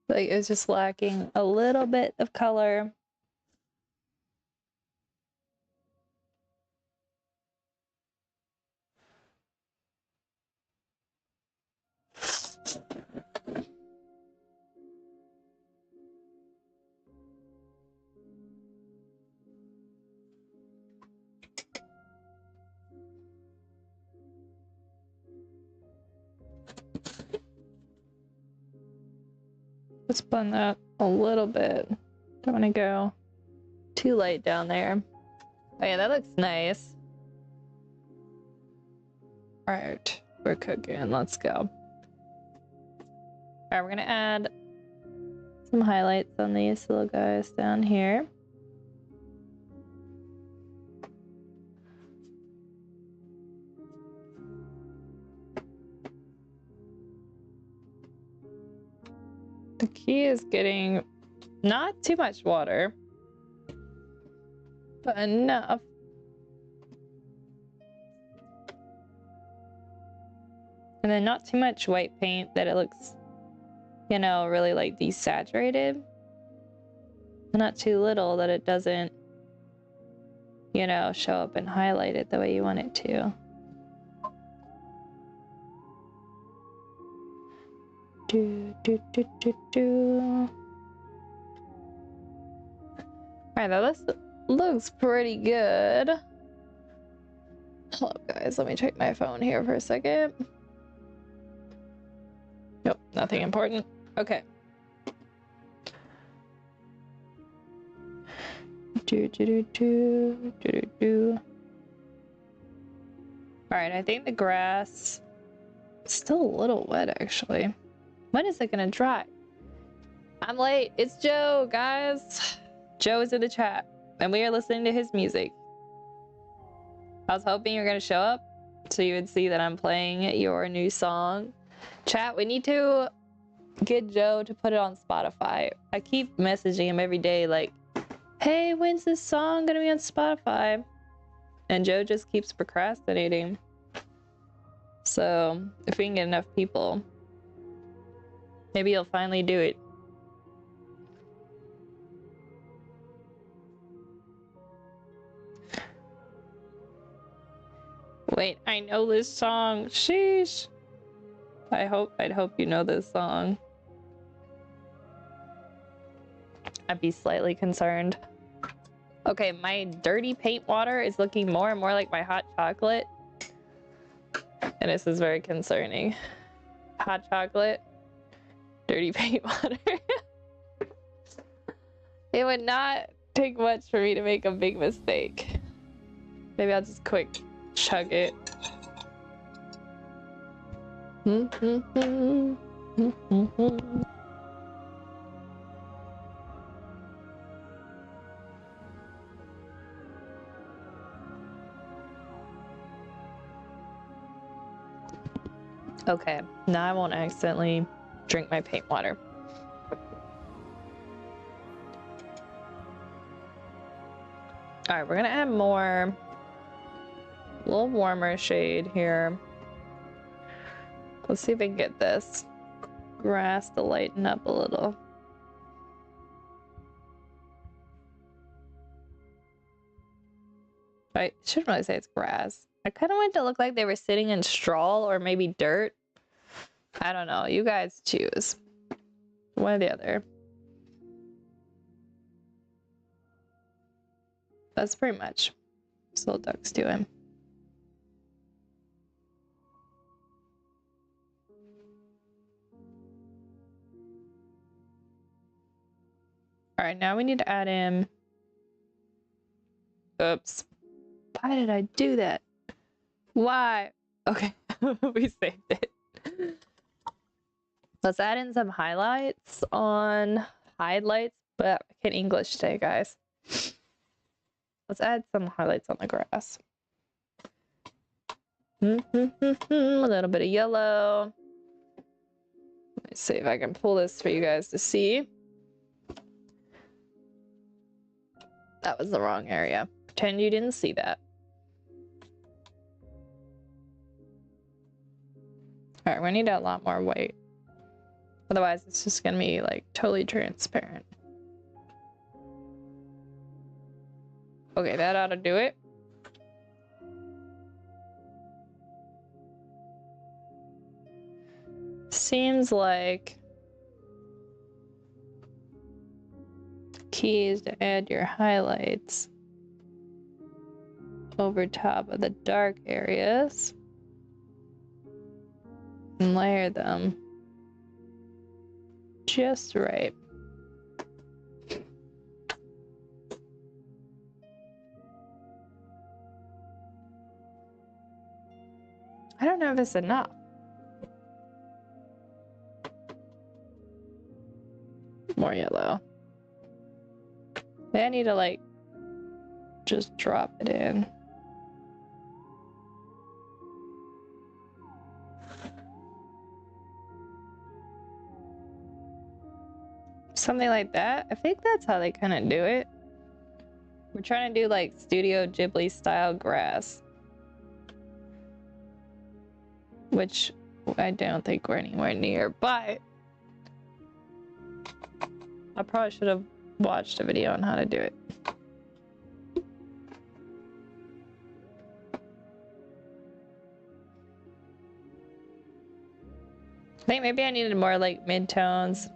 Speaker 1: Like it was just lacking a little bit of color. Let's blend that a little bit. Don't want to go too light down there. Oh yeah, that looks nice. All right, we're cooking. Let's go. All right, we're gonna add some highlights on these little guys down here. The key is getting not too much water, but enough. And then not too much white paint that it looks, you know, really like desaturated. Not too little that it doesn't, you know, show up and highlight it the way you want it to. Do, do, do, do, do. Alright, that looks pretty good. Hold up, guys. Let me check my phone here for a second. Nope, nothing important. Okay. Do, do, do, do, do, do, do. Alright, I think the grass is still a little wet, actually. When is it gonna dry? I'm late. It's Joe, guys. Joe is in the chat, and we are listening to his music. I was hoping you were gonna show up so you would see that I'm playing your new song. Chat, we need to get Joe to put it on Spotify. I keep messaging him every day like, hey, when's this song gonna be on Spotify? And Joe just keeps procrastinating. So if we can get enough people, maybe he'll finally do it. Wait, I know this song. Sheesh. I'd hope you know this song. I'd be slightly concerned. Okay, my dirty paint water is looking more and more like my hot chocolate. And this is very concerning. Hot chocolate, dirty paint water. It would not take much for me to make a big mistake. Maybe I'll just quick chug it. Okay, now I won't accidentally drink my paint water. All right, we're gonna add more, a little warmer shade here. Let's see if we can get this grass to lighten up a little. I shouldn't really say it's grass. I kind of want it to look like they were sitting in straw or maybe dirt. I don't know. You guys choose. One or the other. That's pretty much what little duck's doing. All right, now we need to add in. Oops. Why did I do that? Why? Okay, we saved it. Let's add in some highlights on highlights, but I can't English today, guys. Let's add some highlights on the grass. A little bit of yellow. Let me see if I can pull this for you guys to see. That was the wrong area. Pretend you didn't see that. All right, we need a lot more white. Otherwise, it's just gonna be like totally transparent. Okay, that ought to do it. Seems like the key is to add your highlights over top of the dark areas and layer them just right. I don't know if it's enough. More yellow. Maybe I need to like just drop it in. Something like that. I think that's how they kind of do it. We're trying to do like Studio Ghibli style grass, which I don't think we're anywhere near, but I probably should have watched a video on how to do it. I think maybe I needed more like mid-tones.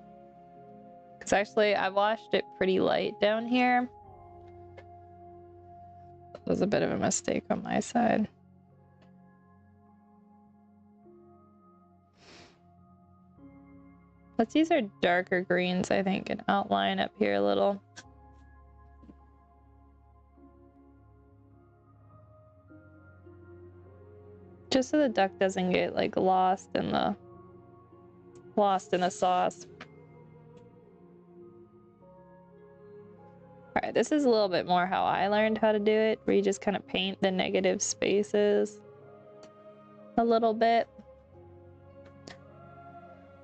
Speaker 1: Because actually I washed it pretty light down here. It was a bit of a mistake on my side. Let's use our darker greens, I think, and outline up here a little. Just so the duck doesn't get like lost in the lost in the sauce. All right, this is a little bit more how I learned how to do it, where you just kind of paint the negative spaces a little bit.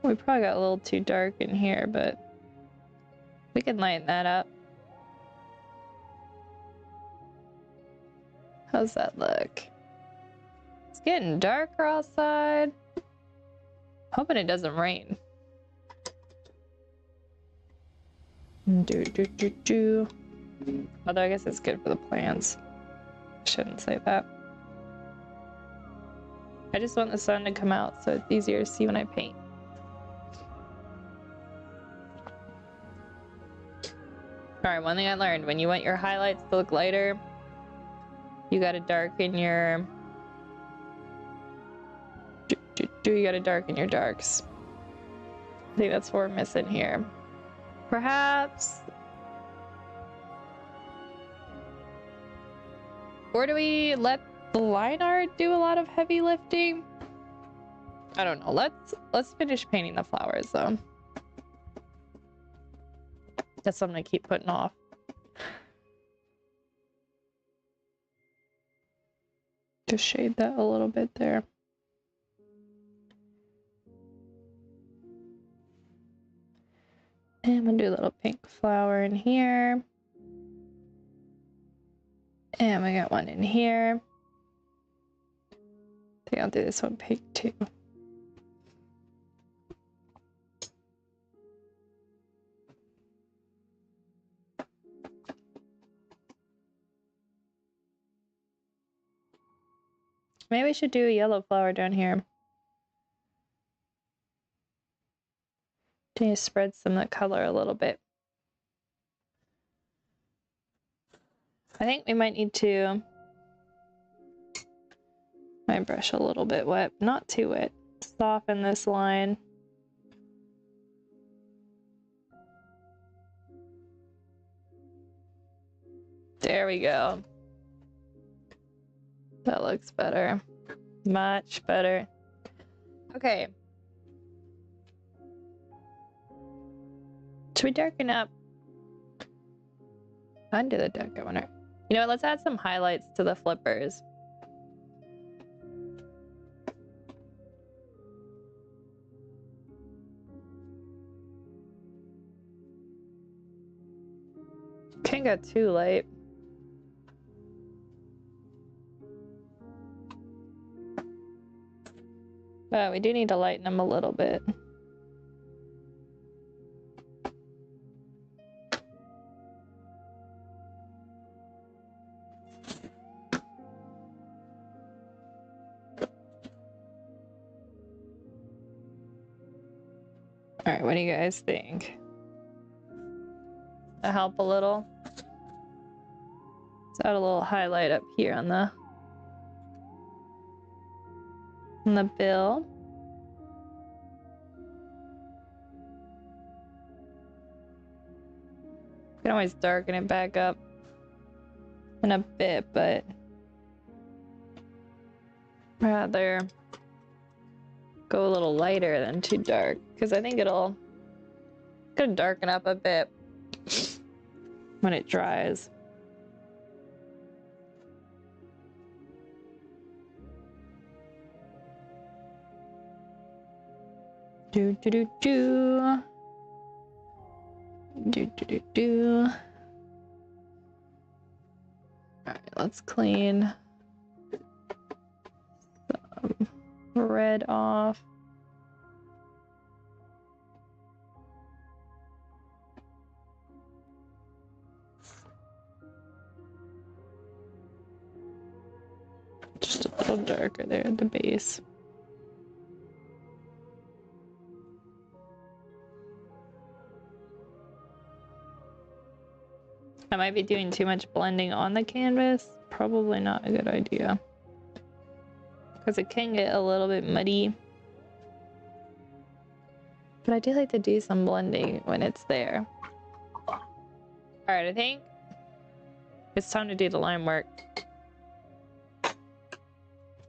Speaker 1: We probably got a little too dark in here, but we can lighten that up. How's that look? It's getting darker outside. Hoping it doesn't rain. Although I guess it's good for the plants. Shouldn't say that. I just want the sun to come out so it's easier to see when I paint. Alright, one thing I learned, when you want your highlights to look lighter, you gotta darken your... You gotta darken your darks. I think that's what we're missing here. Perhaps... Or do we let the line art do a lot of heavy lifting? I don't know. Let's finish painting the flowers though. That's something I keep putting off. Just shade that a little bit there. And I'm gonna do a little pink flower in here. And we got one in here. I think I'll do this one pink too. Maybe we should do a yellow flower down here. To spread some of the color a little bit. I think we might need to... My brush a little bit wet, not too wet. Soften this line. There we go. That looks better. Much better. Okay. Should we darken up? Undo the duck, I wonder. You know what, let's add some highlights to the flippers. Can't go too light. But we do need to lighten them a little bit. All right, what do you guys think? That help a little? Let's add a little highlight up here on the bill. You can always darken it back up in a bit, but rather go a little lighter than too dark, because I think it'll gonna darken up a bit when it dries. Do do do do. Do do do do. All right, let's clean some red off. Just a little darker there at the base. I might be doing too much blending on the canvas. Probably not a good idea, because it can get a little bit muddy. But I do like to do some blending when it's there. Alright, I think it's time to do the line work.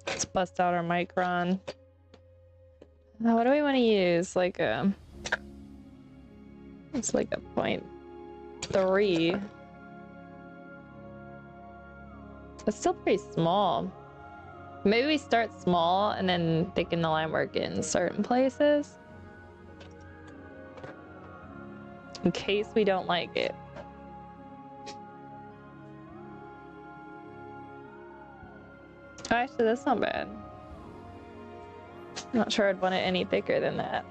Speaker 1: Let's bust out our micron. What do we want to use? Like a... It's like a 0.3. It's still pretty small. Maybe we start small and then thicken the line work in certain places. In case we don't like it. Oh, actually, that's not bad. I'm not sure I'd want it any thicker than that.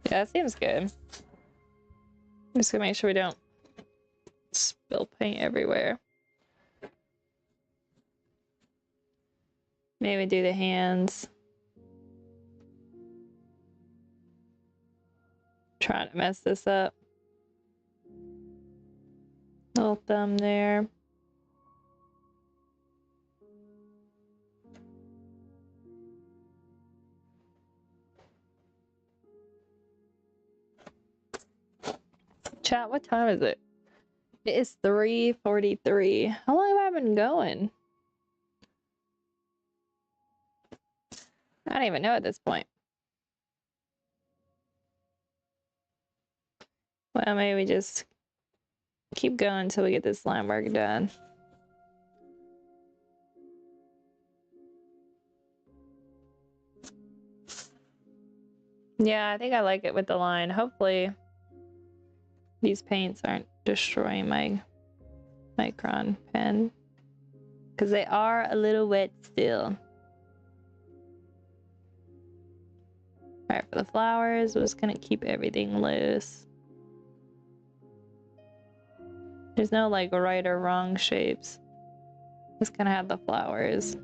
Speaker 1: Yeah, that seems good. I'm just gonna make sure we don't spill paint everywhere. Maybe do the hands. Trying to mess this up. Little thumb there. Chat, what time is it? It is 3:43. How long have I been going? I don't even know at this point. Well, maybe we just keep going until we get this line work done. Yeah, I think I like it with the line. Hopefully these paints aren't destroying my micron pen, because they are a little wet still. Alright, for the flowers, we're just gonna keep everything loose. There's no like right or wrong shapes. Just gonna have the flowers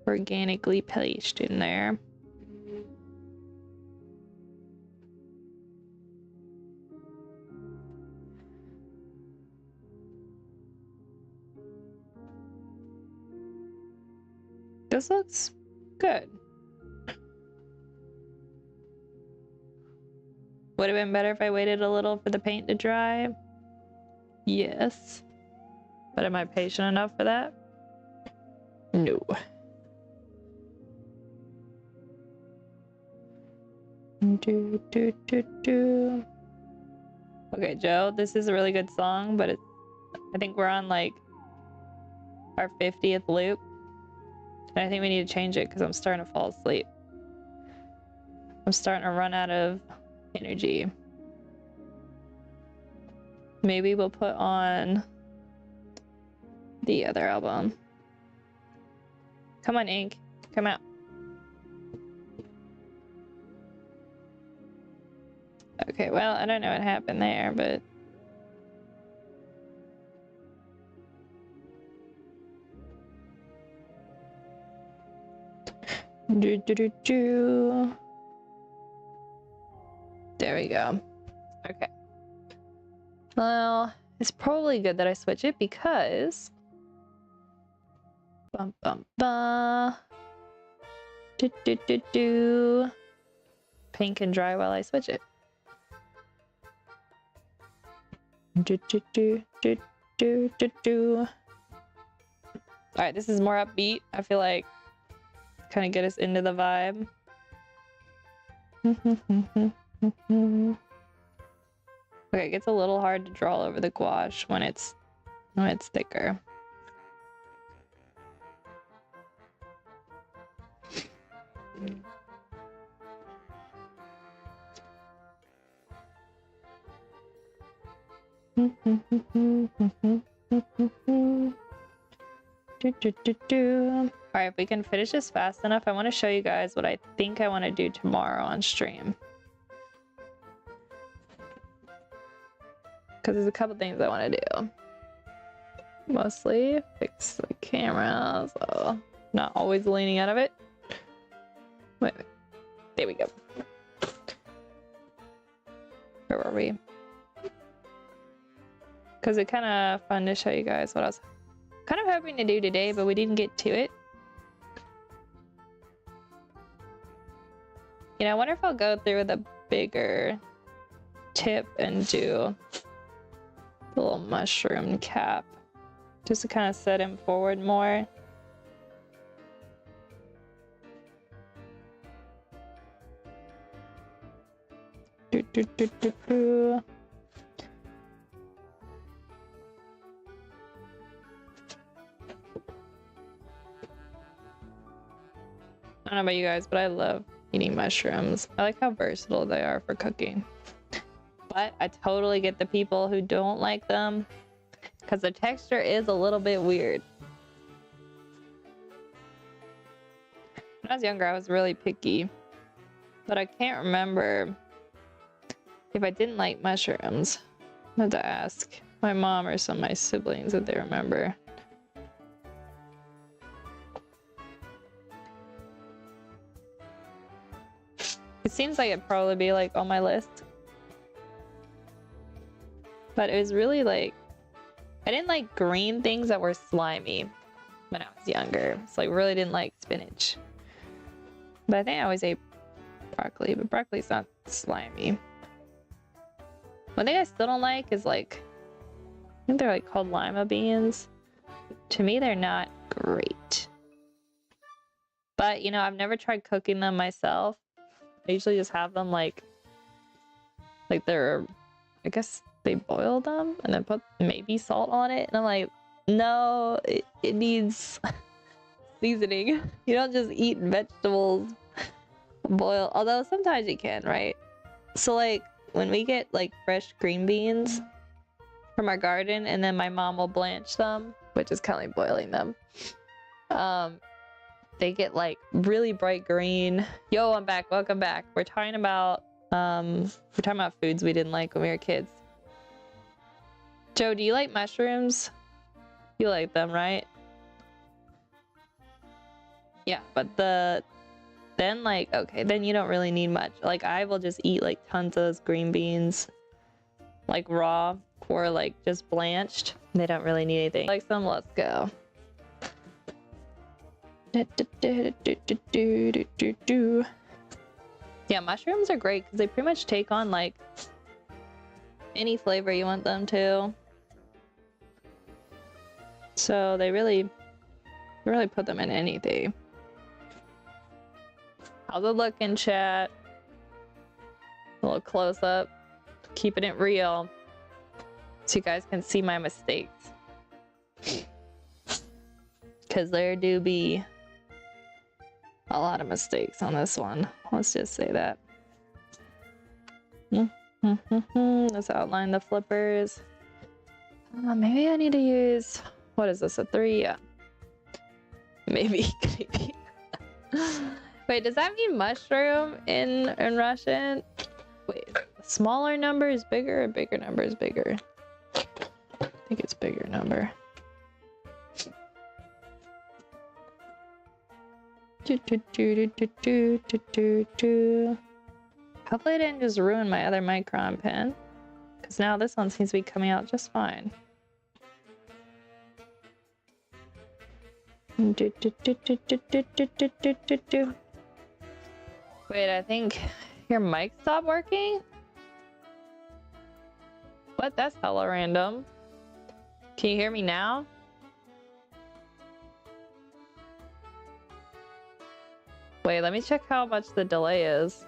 Speaker 1: organically placed in there. This looks good. Would have been better if I waited a little for the paint to dry. Yes. But am I patient enough for that? No. Okay, Joe, this is a really good song, but I think we're on like our 50th loop. And I think we need to change it because I'm starting to fall asleep. I'm starting to run out of energy. Maybe we'll put on the other album. Come on, Ink. Come out. Okay, well, I don't know what happened there, but... There we go. Okay. Well, it's probably good that I switch it because... Bum bum bum. Paint can dry while I switch it. Alright, this is more upbeat. I feel like kind of get us into the vibe. Okay, it gets a little hard to draw over the gouache when it's thicker. Alright, if we can finish this fast enough, I want to show you guys what I think I want to do tomorrow on stream. Because there's a couple things I want to do. Mostly fix the camera, so not always leaning out of it. Wait. There we go. Where were we? Because it's kind of fun to show you guys what I was kind of hoping to do today, but we didn't get to it. You know, I wonder if I'll go through with a bigger tip and do the little mushroom cap just to kind of set him forward more. Do, do, do, do, do. I don't know about you guys, but I love eating mushrooms. I like how versatile they are for cooking. But I totally get the people who don't like them because the texture is a little bit weird. When I was younger, I was really picky, but I can't remember if I didn't like mushrooms. I had to ask my mom or some of my siblings if they remember. It seems like it'd probably be like on my list. But it was really like, I didn't like green things that were slimy when I was younger. So I really didn't like spinach. But I think I always ate broccoli, but broccoli's not slimy. One thing I still don't like is like, I think they're like called lima beans. To me, they're not great. But you know, I've never tried cooking them myself. I usually just have them like they're, I guess they boil them and then put maybe salt on it. And I'm like, no, it needs seasoning. You don't just eat vegetables boiled, although sometimes you can, right? So like when we get like fresh green beans from our garden and then my mom will blanch them, which is kind of like boiling them. They get like really bright green. Yo, I'm back. Welcome back. We're talking about foods we didn't like when we were kids. Joe, do you like mushrooms? You like them, right? Yeah, but then like, okay, then you don't really need much. Like I will just eat like tons of those green beans like raw or like just blanched. They don't really need anything. Like some, let's go. Yeah, mushrooms are great because they pretty much take on like any flavor you want them to. So they really put them in anything. How's it looking, chat? A little close up, keeping it real, so you guys can see my mistakes. Because there do be a lot of mistakes on this one. Let's just say that. Let's outline the flippers. Maybe I need to use, what is this, a 3? Yeah. Maybe. Wait, does that mean mushroom in Russian? Wait, smaller number is bigger or bigger number is bigger? I think it's bigger number. Hopefully I didn't just ruin my other micron pen, because now this one seems to be coming out just fine. Wait, I think your mic stopped working? What? That's hella random. Can you hear me now? Wait, let me check how much the delay is.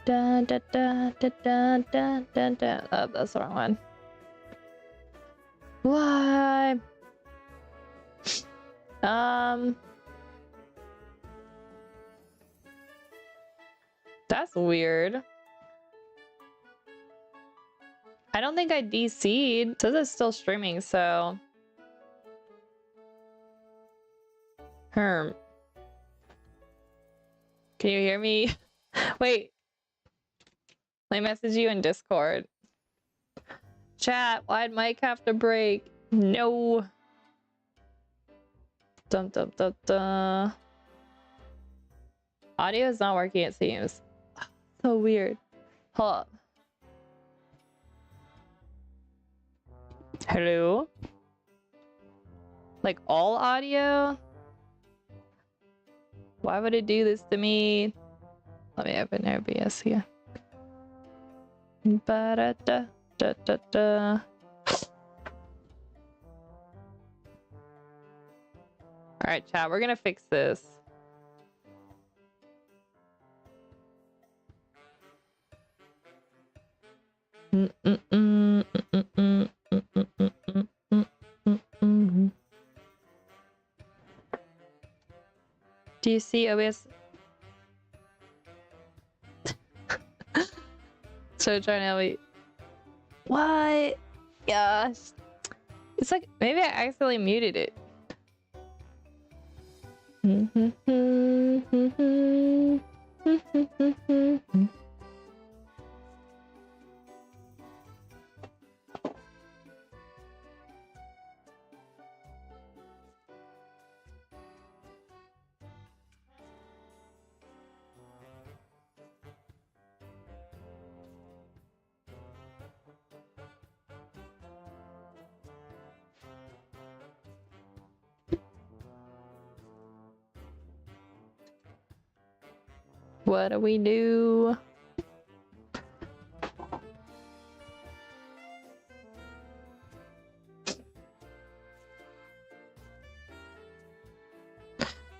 Speaker 1: Da, da, da, da, da, da, da, da. Oh, that's the wrong one. Why? That's weird. I don't think I DC'd. It says it's still streaming, so. Can you hear me? Wait. Let me message you in Discord. Chat, why'd mic have to break? No. Dun dun dun dun. Audio is not working, it seems. So weird. Hold up. Hello? Like all audio? Why would it do this to me? Let me open OBS here. Ba-da-da-da-da-da. Alright, chat, we're gonna fix this. Do you see OBS? So trying to help me. What? Gosh. It's like maybe I accidentally muted it. What do we do?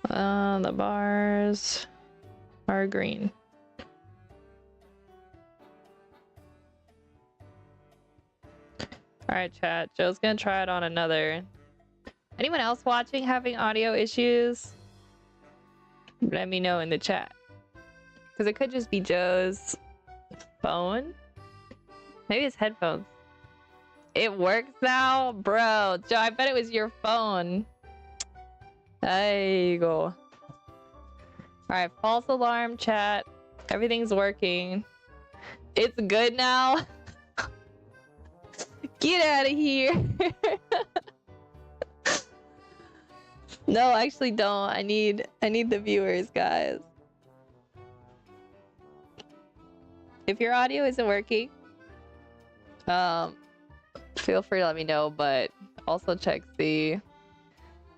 Speaker 1: The bars are green. Alright, chat. Joe's gonna try it on another. Anyone else watching having audio issues? Let me know in the chat. Because it could just be Joe's phone. Maybe his headphones. It works now? Bro, Joe, I bet it was your phone. There you go. Alright, false alarm, chat. Everything's working. It's good now. Get out of here. No, actually don't. I need the viewers, guys. If your audio isn't working, feel free to let me know, but also check the...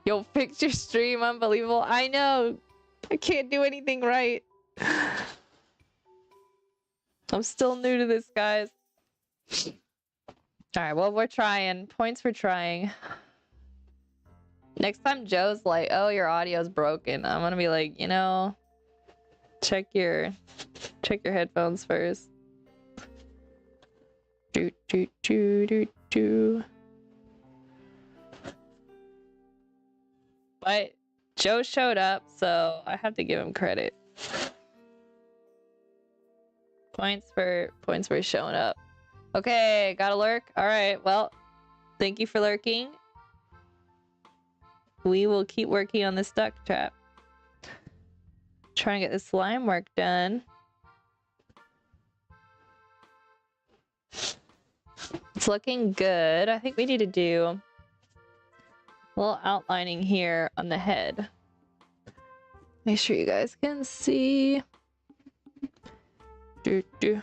Speaker 1: Yo, fix your stream, unbelievable. I know. I can't do anything right. I'm still new to this, guys. Alright, well, we're trying. Points for trying. Next time Joe's like, oh, your audio's broken, I'm gonna be like, you know, check your headphones first. Do do do do do. But Joe showed up, so I have to give him credit. Points for showing up. Okay, gotta lurk. Alright, well, thank you for lurking. We will keep working on this duck trap. Trying to get the slime work done. It's looking good. I think we need to do a little outlining here on the head. Make sure you guys can see. Do do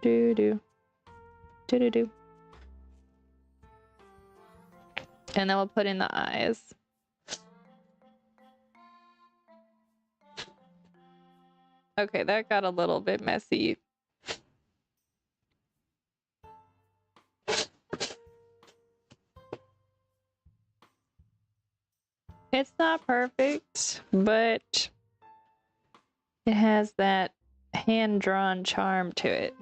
Speaker 1: do do do do do. And then we'll put in the eyes. Okay, that got a little bit messy. It's not perfect, but it has that hand-drawn charm to it.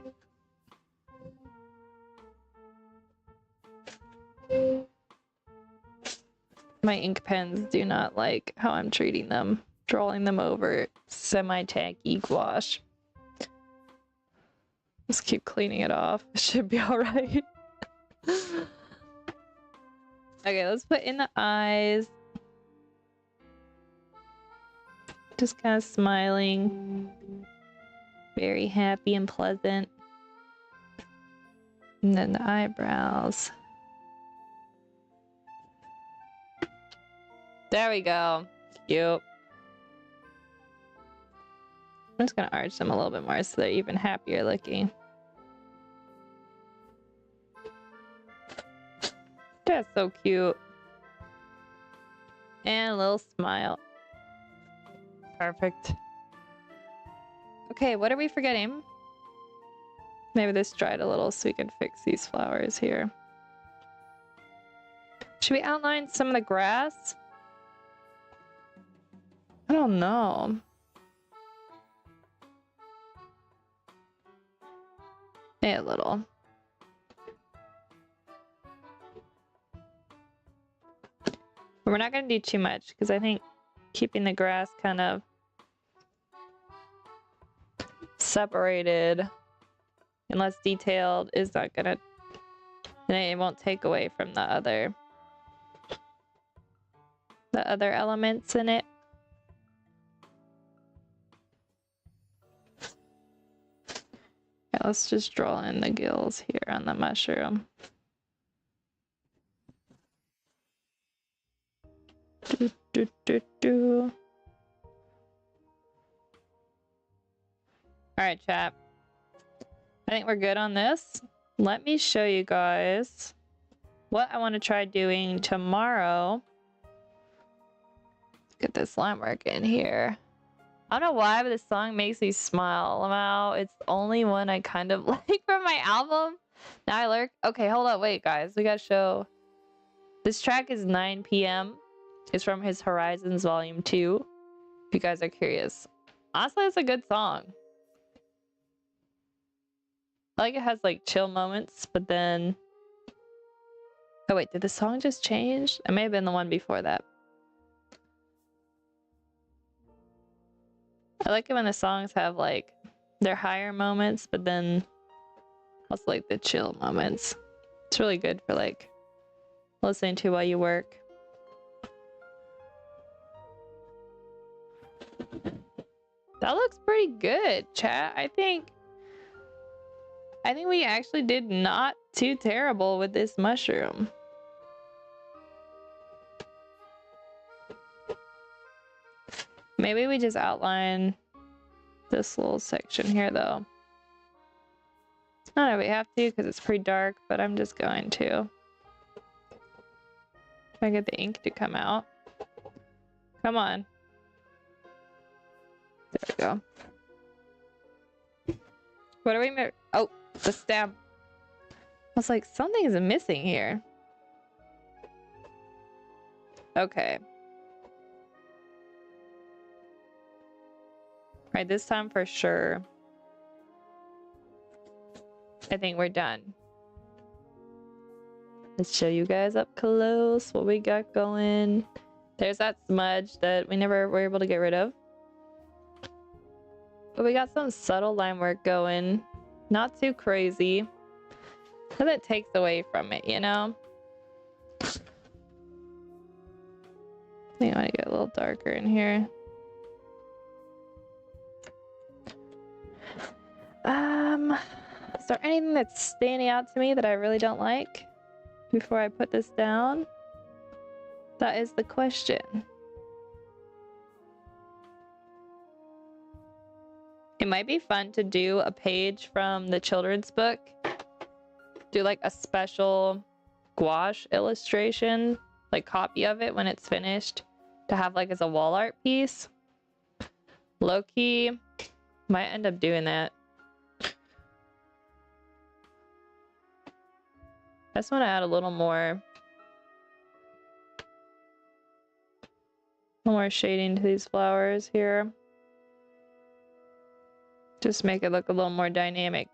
Speaker 1: My ink pens do not like how I'm treating them. Drawing them over semi-tacky gouache. Just keep cleaning it off. It should be alright. Okay, let's put in the eyes. Just kind of smiling. Very happy and pleasant. And then the eyebrows. There we go. Cute. I'm just gonna arch them a little bit more so they're even happier looking. That's so cute. And a little smile. Perfect. Okay, what are we forgetting? Maybe this dried a little so we can fix these flowers here. Should we outline some of the grass? I don't know. Maybe a little. But we're not going to do too much because I think keeping the grass kind of separated and less detailed is not gonna, and it won't take away from the other elements in it. Yeah, let's just draw in the gills here on the mushroom. All right, chat. I think we're good on this. Let me show you guys what I want to try doing tomorrow. Get this line work in here. I don't know why, but this song makes me smile. Wow, it's the only one I kind of like from my album. Now I lurk. Okay, hold up. Wait, guys. We gotta show. This track is 9 p.m. It's from his Horizons Volume 2. If you guys are curious. Honestly, it's a good song. I like it has like chill moments, but then... Oh wait, did the song just change? It may have been the one before that. I like it when the songs have like their higher moments, but then also like the chill moments. It's really good for like listening to while you work. That looks pretty good, chat. I think we actually did not too terrible with this mushroom. Maybe we just outline this little section here though. I don't know if we have to because it's pretty dark, but I'm just going to. Try to get the ink to come out. Come on. There we go. What are we? Oh, the stem. I was like, something is missing here. Okay. Right, this time for sure. I think we're done. Let's show you guys up close what we got going. There's that smudge that we never were able to get rid of. But we got some subtle line work going. Not too crazy. Because it takes away from it, you know? I think I want to get a little darker in here. Is there anything that's standing out to me that I really don't like before I put this down? That is the question. It might be fun to do a page from the children's book. Do like a special gouache illustration, like copy of it when it's finished, to have like as a wall art piece. Low key, might end up doing that. I just want to add a little more shading to these flowers here. Just make it look a little more dynamic.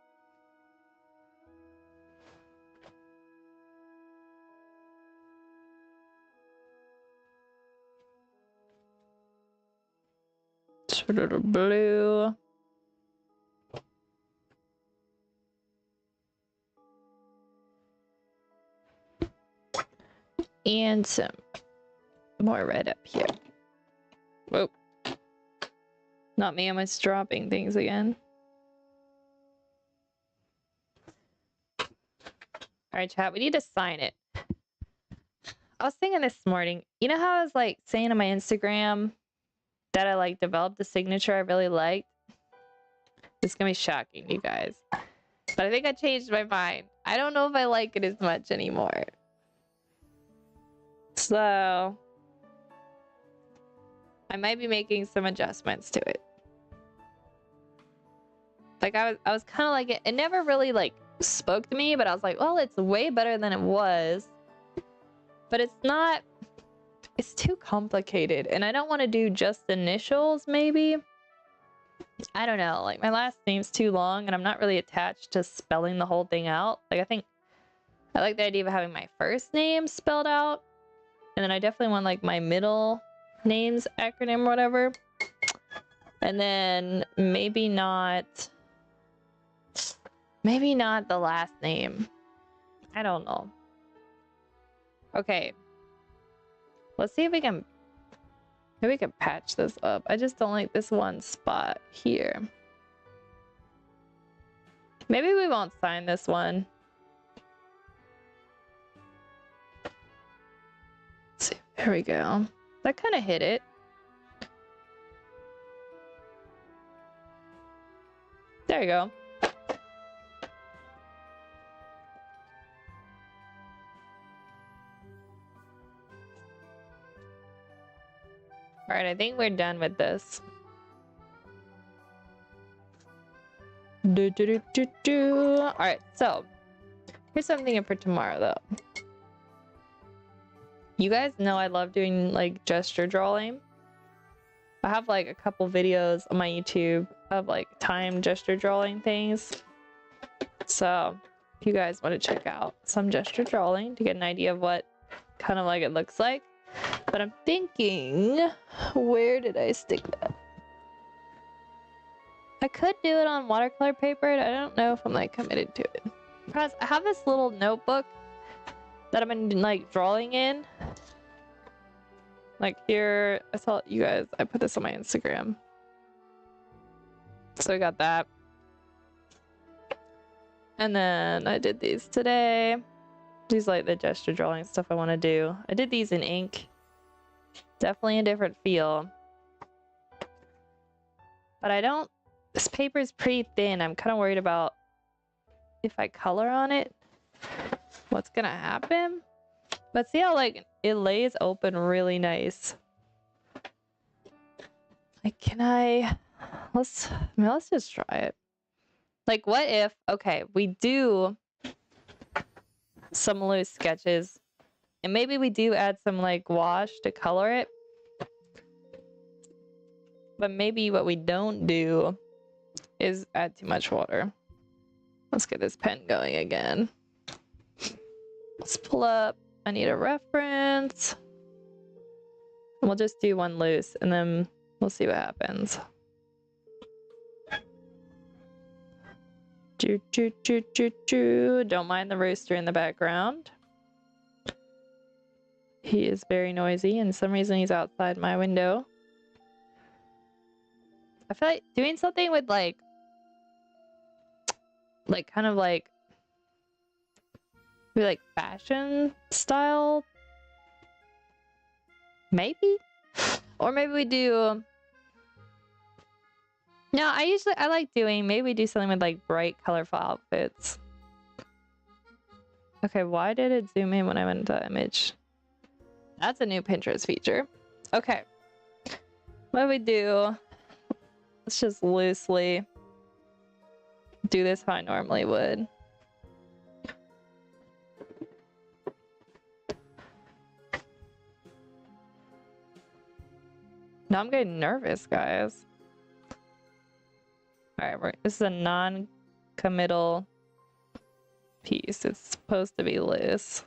Speaker 1: Sort of blue. And some more red up here. Whoa. Not me, I'm just dropping things again. Alright, chat, we need to sign it. I was thinking this morning, you know how I was like saying on my Instagram that I like developed a signature I really liked? It's gonna be shocking, you guys. But I think I changed my mind. I don't know if I like it as much anymore. So I might be making some adjustments to it. Like I was kind of like it never really like spoke to me, but I was like, well, it's way better than it was. But it's not, it's too complicated, and I don't want to do just initials, maybe. I don't know, like my last name's too long and I'm not really attached to spelling the whole thing out. Like I think I like the idea of having my first name spelled out, and then I definitely want like my middle name's acronym or whatever. And then maybe not the last name. I don't know. Okay. Let's see if we can, maybe we can patch this up. I just don't like this one spot here. Maybe we won't sign this one. Let's see. There we go. That kind of hit it. There you go. All right, I think we're done with this. All right, so here's something for tomorrow, though. You guys know I love doing like gesture drawing. I have like a couple videos on my YouTube of like time gesture drawing things. So if you guys want to check out some gesture drawing to get an idea of what kind of like it looks like. But I'm thinking, where did I stick that? I could do it on watercolor paper, and I don't know if I'm like committed to it. Because I have this little notebook that I've been like drawing in. Like here, I saw you guys, I put this on my Instagram. So I got that. And then I did these today. These like the gesture drawing stuff I want to do. I did these in ink. Definitely a different feel. But I don't, this paper is pretty thin. I'm kind of worried about if I color on it, what's gonna happen. But see how like it lays open really nice. Like, can I, let's just try it. Like, what if, okay, we do some loose sketches, and maybe we do add some like gouache to color it. But maybe what we don't do is add too much water. Let's get this pen going again. Let's pull up, I need a reference. We'll just do one loose and then we'll see what happens. Don't mind the rooster in the background. He is very noisy, and for some reason he's outside my window. I feel like doing something with like kind of like maybe like fashion style, maybe, or maybe we do. No, I like doing, maybe we do something with like bright colorful outfits. Okay, why did it zoom in when I went into the image? That's a new Pinterest feature. Okay, what do we do? Let's just loosely do this how I normally would. Now I'm getting nervous, guys. Alright, this is a non-committal piece. It's supposed to be loose.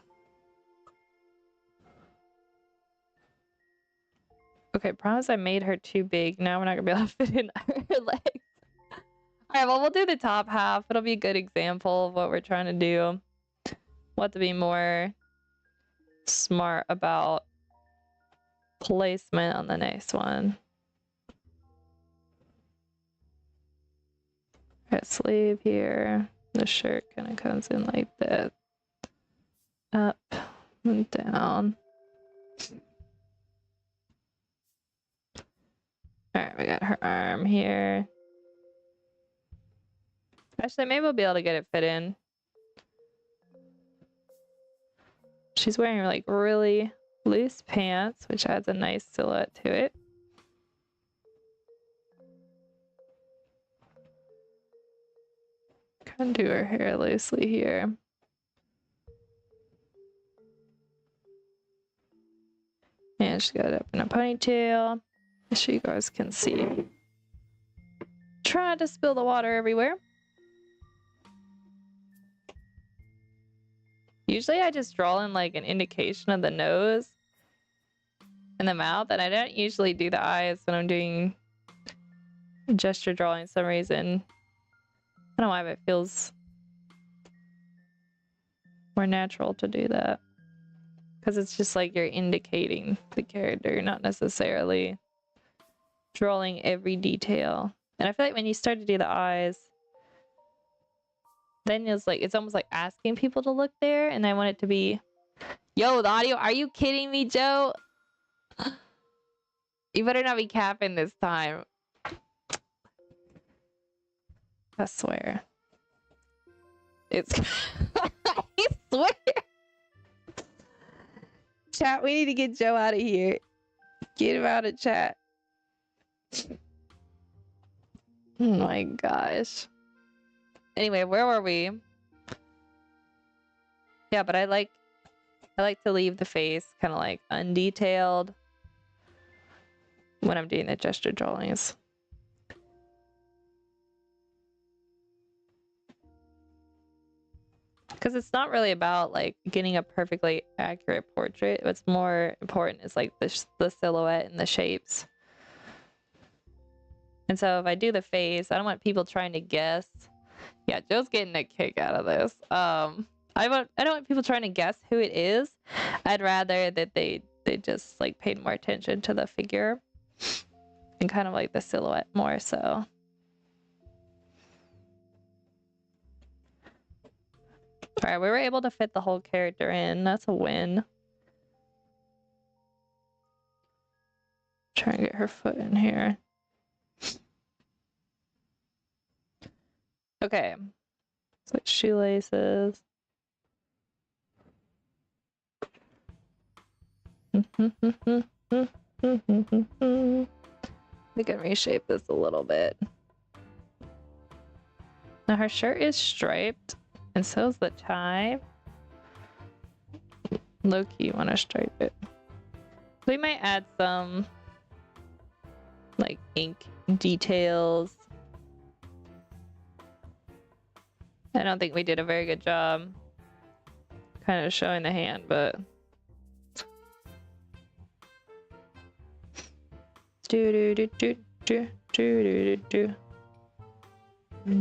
Speaker 1: Okay, promise I made her too big. Now we're not gonna be able to fit in her legs. Alright, well, we'll do the top half. It'll be a good example of what we're trying to do. We'll have to be more smart about placement on the next one. Got sleeve here. The shirt kind of comes in like that. Up and down. Alright, we got her arm here. Actually, maybe we'll be able to get it fit in. She's wearing like really loose pants, which adds a nice silhouette to it. Undo her hair loosely here. And she got it up in a ponytail, as you guys can see. Trying to spill the water everywhere. Usually I just draw in like an indication of the nose and the mouth, and I don't usually do the eyes when I'm doing gesture drawing for some reason. I don't know why, but it feels more natural to do that. Because it's just like you're indicating the character, you're not necessarily drawing every detail. And I feel like when you start to do the eyes, then it's almost like asking people to look there, and I want it to be, yo, the audio, are you kidding me, Joe? You better not be capping this time. I swear. It's I swear. Chat, we need to get Joe out of here. Get him out of chat. Oh my gosh. Anyway, where were we? Yeah, but I like to leave the face kind of like undetailed when I'm doing the gesture drawings. Because it's not really about like getting a perfectly accurate portrait. What's more important is like the silhouette and the shapes. And so if I do the face, I don't want people trying to guess. Yeah, Joe's getting a kick out of this. I don't want people trying to guess who it is. I'd rather that they just like paid more attention to the figure and kind of like the silhouette more so. All right, we were able to fit the whole character in. That's a win. Try and get her foot in here. Okay. It's like shoelaces. We can reshape this a little bit. Now her shirt is striped, and so is the tie. Low-key want to stripe it. We might add some like ink details. I don't think we did a very good job kind of showing the hand, but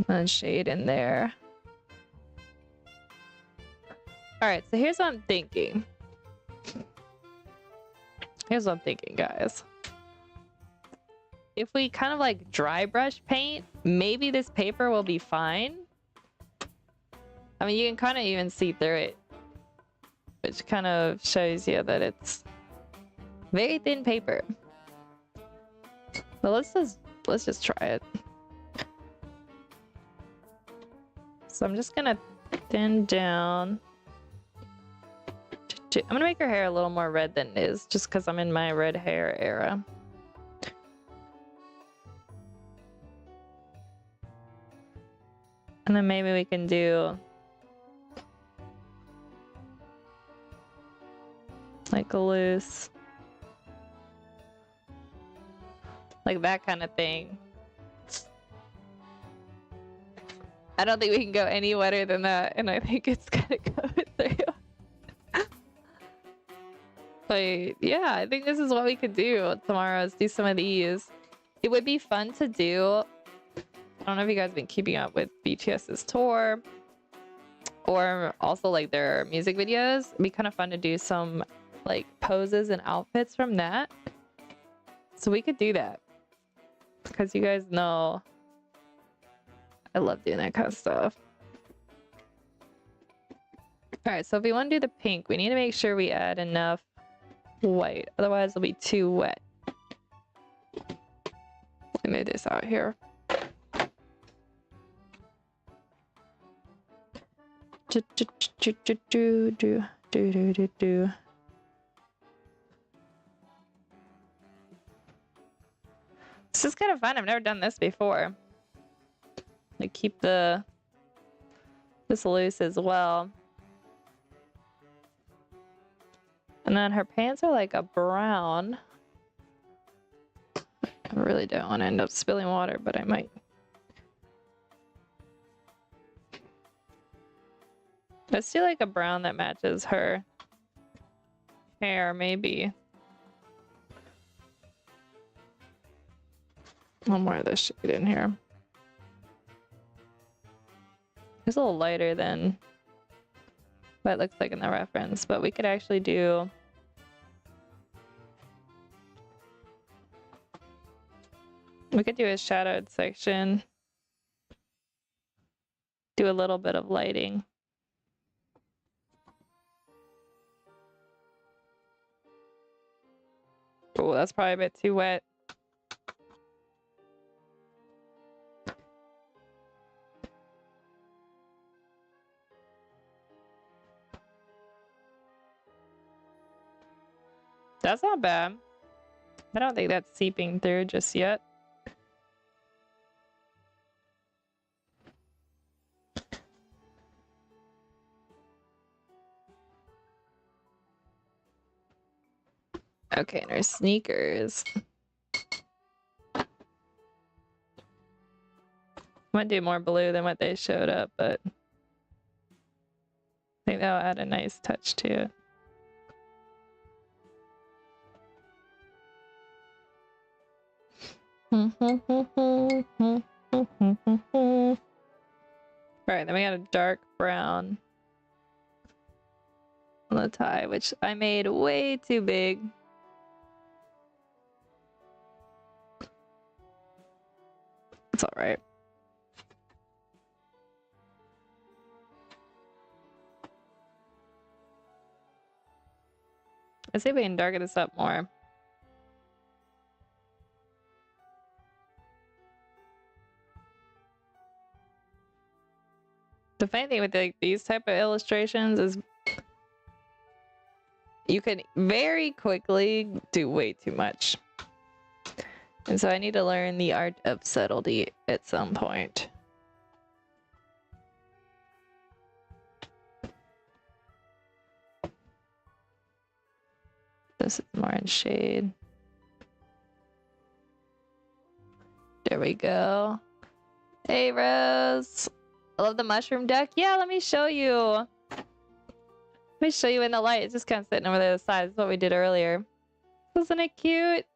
Speaker 1: and shade in there. All right, so here's what I'm thinking. Guys. If we kind of like dry brush paint, maybe this paper will be fine. I mean, you can kind of even see through it, which kind of shows you that it's very thin paper. But let's just try it. So I'm just gonna thin down. I'm gonna make her hair a little more red than it is, just because I'm in my red hair era. And then maybe we can do like a loose, like that kind of thing. I don't think we can go any wetter than that, and I think it's gonna go through. But yeah, I think this is what we could do tomorrow, is do some of these. It would be fun to do. I don't know if you guys have been keeping up with BTS's tour or also like their music videos. It'd be kind of fun to do some like poses and outfits from that. So we could do that, because you guys know I love doing that kind of stuff. All right, so if we want to do the pink, we need to make sure we add enough white, otherwise it'll be too wet. Let me move this out here. This is kind of fun. I've never done this before. Like keep the just loose as well. And then her pants are like a brown. I really don't want to end up spilling water, but I might. Let's do like a brown that matches her hair, maybe. One more of this shade in here. It's a little lighter than what it looks like in the reference, but we could actually do a shadowed section. Do a little bit of lighting. Oh, that's probably a bit too wet. That's not bad. I don't think that's seeping through just yet. Okay, and our sneakers. Might do more blue than what they showed up, but I think that'll add a nice touch to it. Alright, then we got a dark brown on the tie, which I made way too big. It's alright. Let's see if we can darken this up more. The funny thing with these type of illustrations is you can very quickly do way too much. And so I need to learn the art of subtlety at some point. This is more in shade. There we go. Hey, Rose. I love the mushroom duck. Yeah, let me show you. Let me show you in the light. It's just kind of sitting over there to the side. That's what we did earlier. Isn't it cute?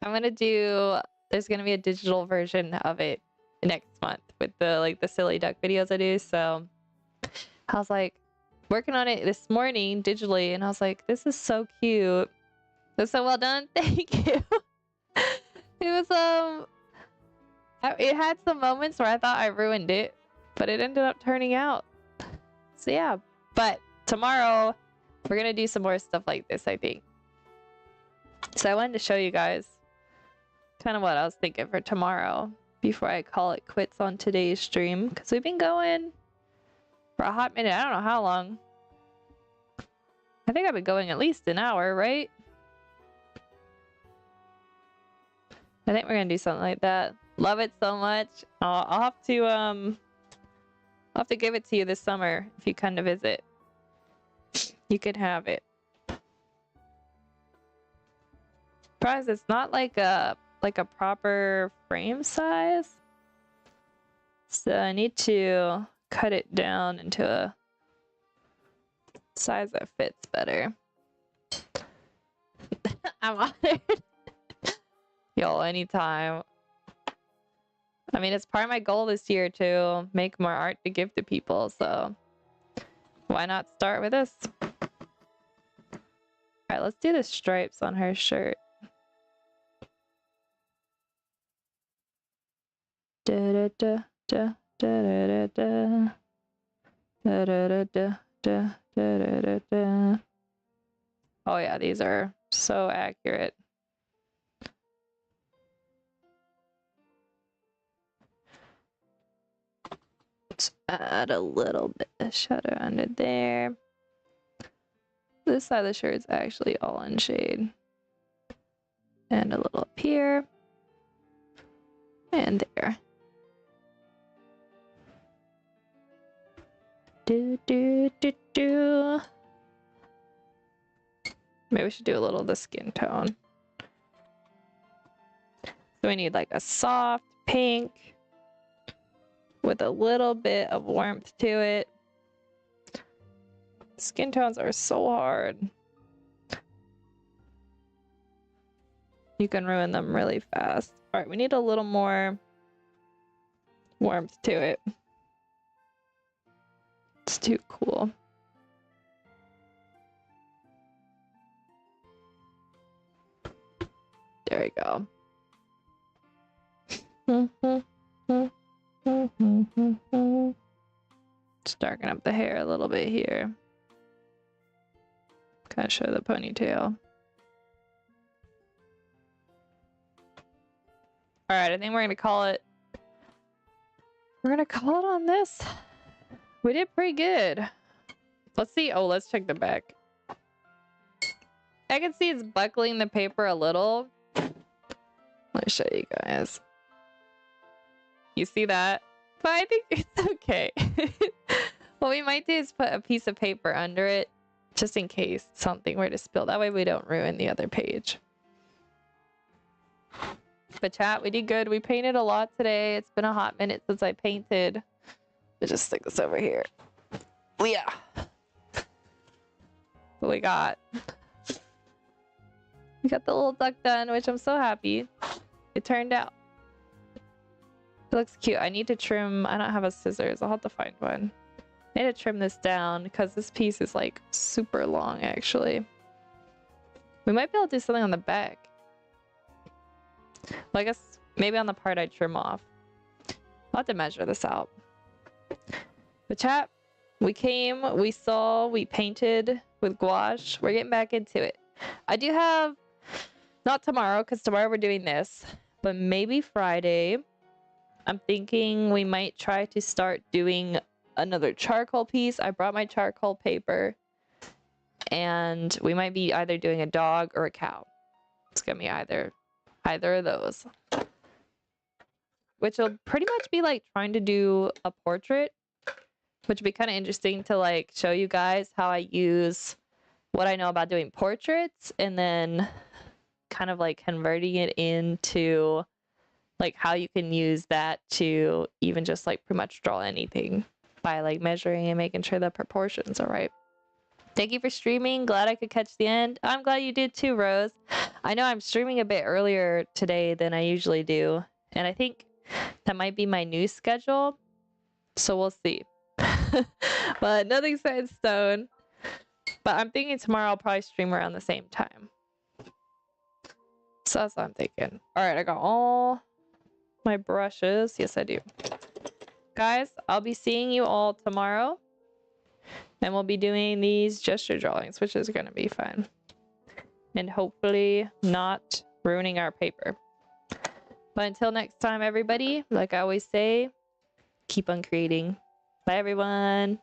Speaker 1: I'm gonna do... There's gonna be a digital version of it next month with the silly duck videos I do. So I was like working on it this morning digitally, and I was like, this is so cute. That's so well done. Thank you. It was it had some moments where I thought I ruined it, but it ended up turning out. So yeah, but tomorrow we're gonna do some more stuff like this, I think. So I wanted to show you guys kind of what I was thinking for tomorrow before I call it quits on today's stream, because we've been going for a hot minute. I don't know how long. I think I've been going at least an hour, right? I think we're gonna do something like that. Love it so much. I'll have to give it to you this summer if you come to visit. You could have it. Surprised it's not like a proper frame size. So I need to cut it down into a size that fits better. I'm honored. Yo, anytime. I mean, it's part of my goal this year to make more art to give to people, so why not start with this? Alright, let's do the stripes on her shirt. Da da da da da da da da da da da da da da. Oh yeah, these are so accurate. Let's add a little bit of shadow under there. This side of the shirt is actually all in shade. And a little up here. And there. Do, do, do, do. Maybe we should do a little of the skin tone. So we need like a soft pink with a little bit of warmth to it. Skin tones are so hard. You can ruin them really fast. All right, we need a little more warmth to it. It's too cool. There we go. Just darken up the hair a little bit here. Kind of show the ponytail. All right, I think we're gonna call it. We're gonna call it on this. We did pretty good. Let's see. Oh, let's check the back. I can see it's buckling the paper a little. Let me show you guys. You see that? But I think it's okay. What we might do is put a piece of paper under it, just in case something were to spill. That way we don't ruin the other page. But chat, we did good. We painted a lot today. It's been a hot minute since I painted. Let's just stick this over here. Yeah. What we got? We got the little duck done, which I'm so happy it turned out. It looks cute. I need to trim. I don't have a scissors. I'll have to find one. I need to trim this down because this piece is like super long actually. We might be able to do something on the back. Well, I guess maybe on the part I trim off. I'll have to measure this out. But chat, we came, we saw, we painted with gouache. We're getting back into it. I do have, not tomorrow, because tomorrow we're doing this, but maybe Friday, I'm thinking we might try to start doing another charcoal piece. I brought my charcoal paper, and we might be either doing a dog or a cow. It's gonna be either of those, which will pretty much be like trying to do a portrait, which would be kind of interesting to like show you guys how I use what I know about doing portraits and then kind of like converting it into like how you can use that to even just like pretty much draw anything by like measuring and making sure the proportions are right. Thank you for streaming. Glad I could catch the end. I'm glad you did too, Rose. I know I'm streaming a bit earlier today than I usually do, and I think that might be my new schedule, so we'll see. But nothing's set in stone. But I'm thinking tomorrow I'll probably stream around the same time. So that's what I'm thinking. All right, I got all my brushes. Yes, I do. Guys, I'll be seeing you all tomorrow. And we'll be doing these gesture drawings, which is going to be fun. And hopefully not ruining our paper. But until next time, everybody, like I always say, keep on creating. Bye, everyone.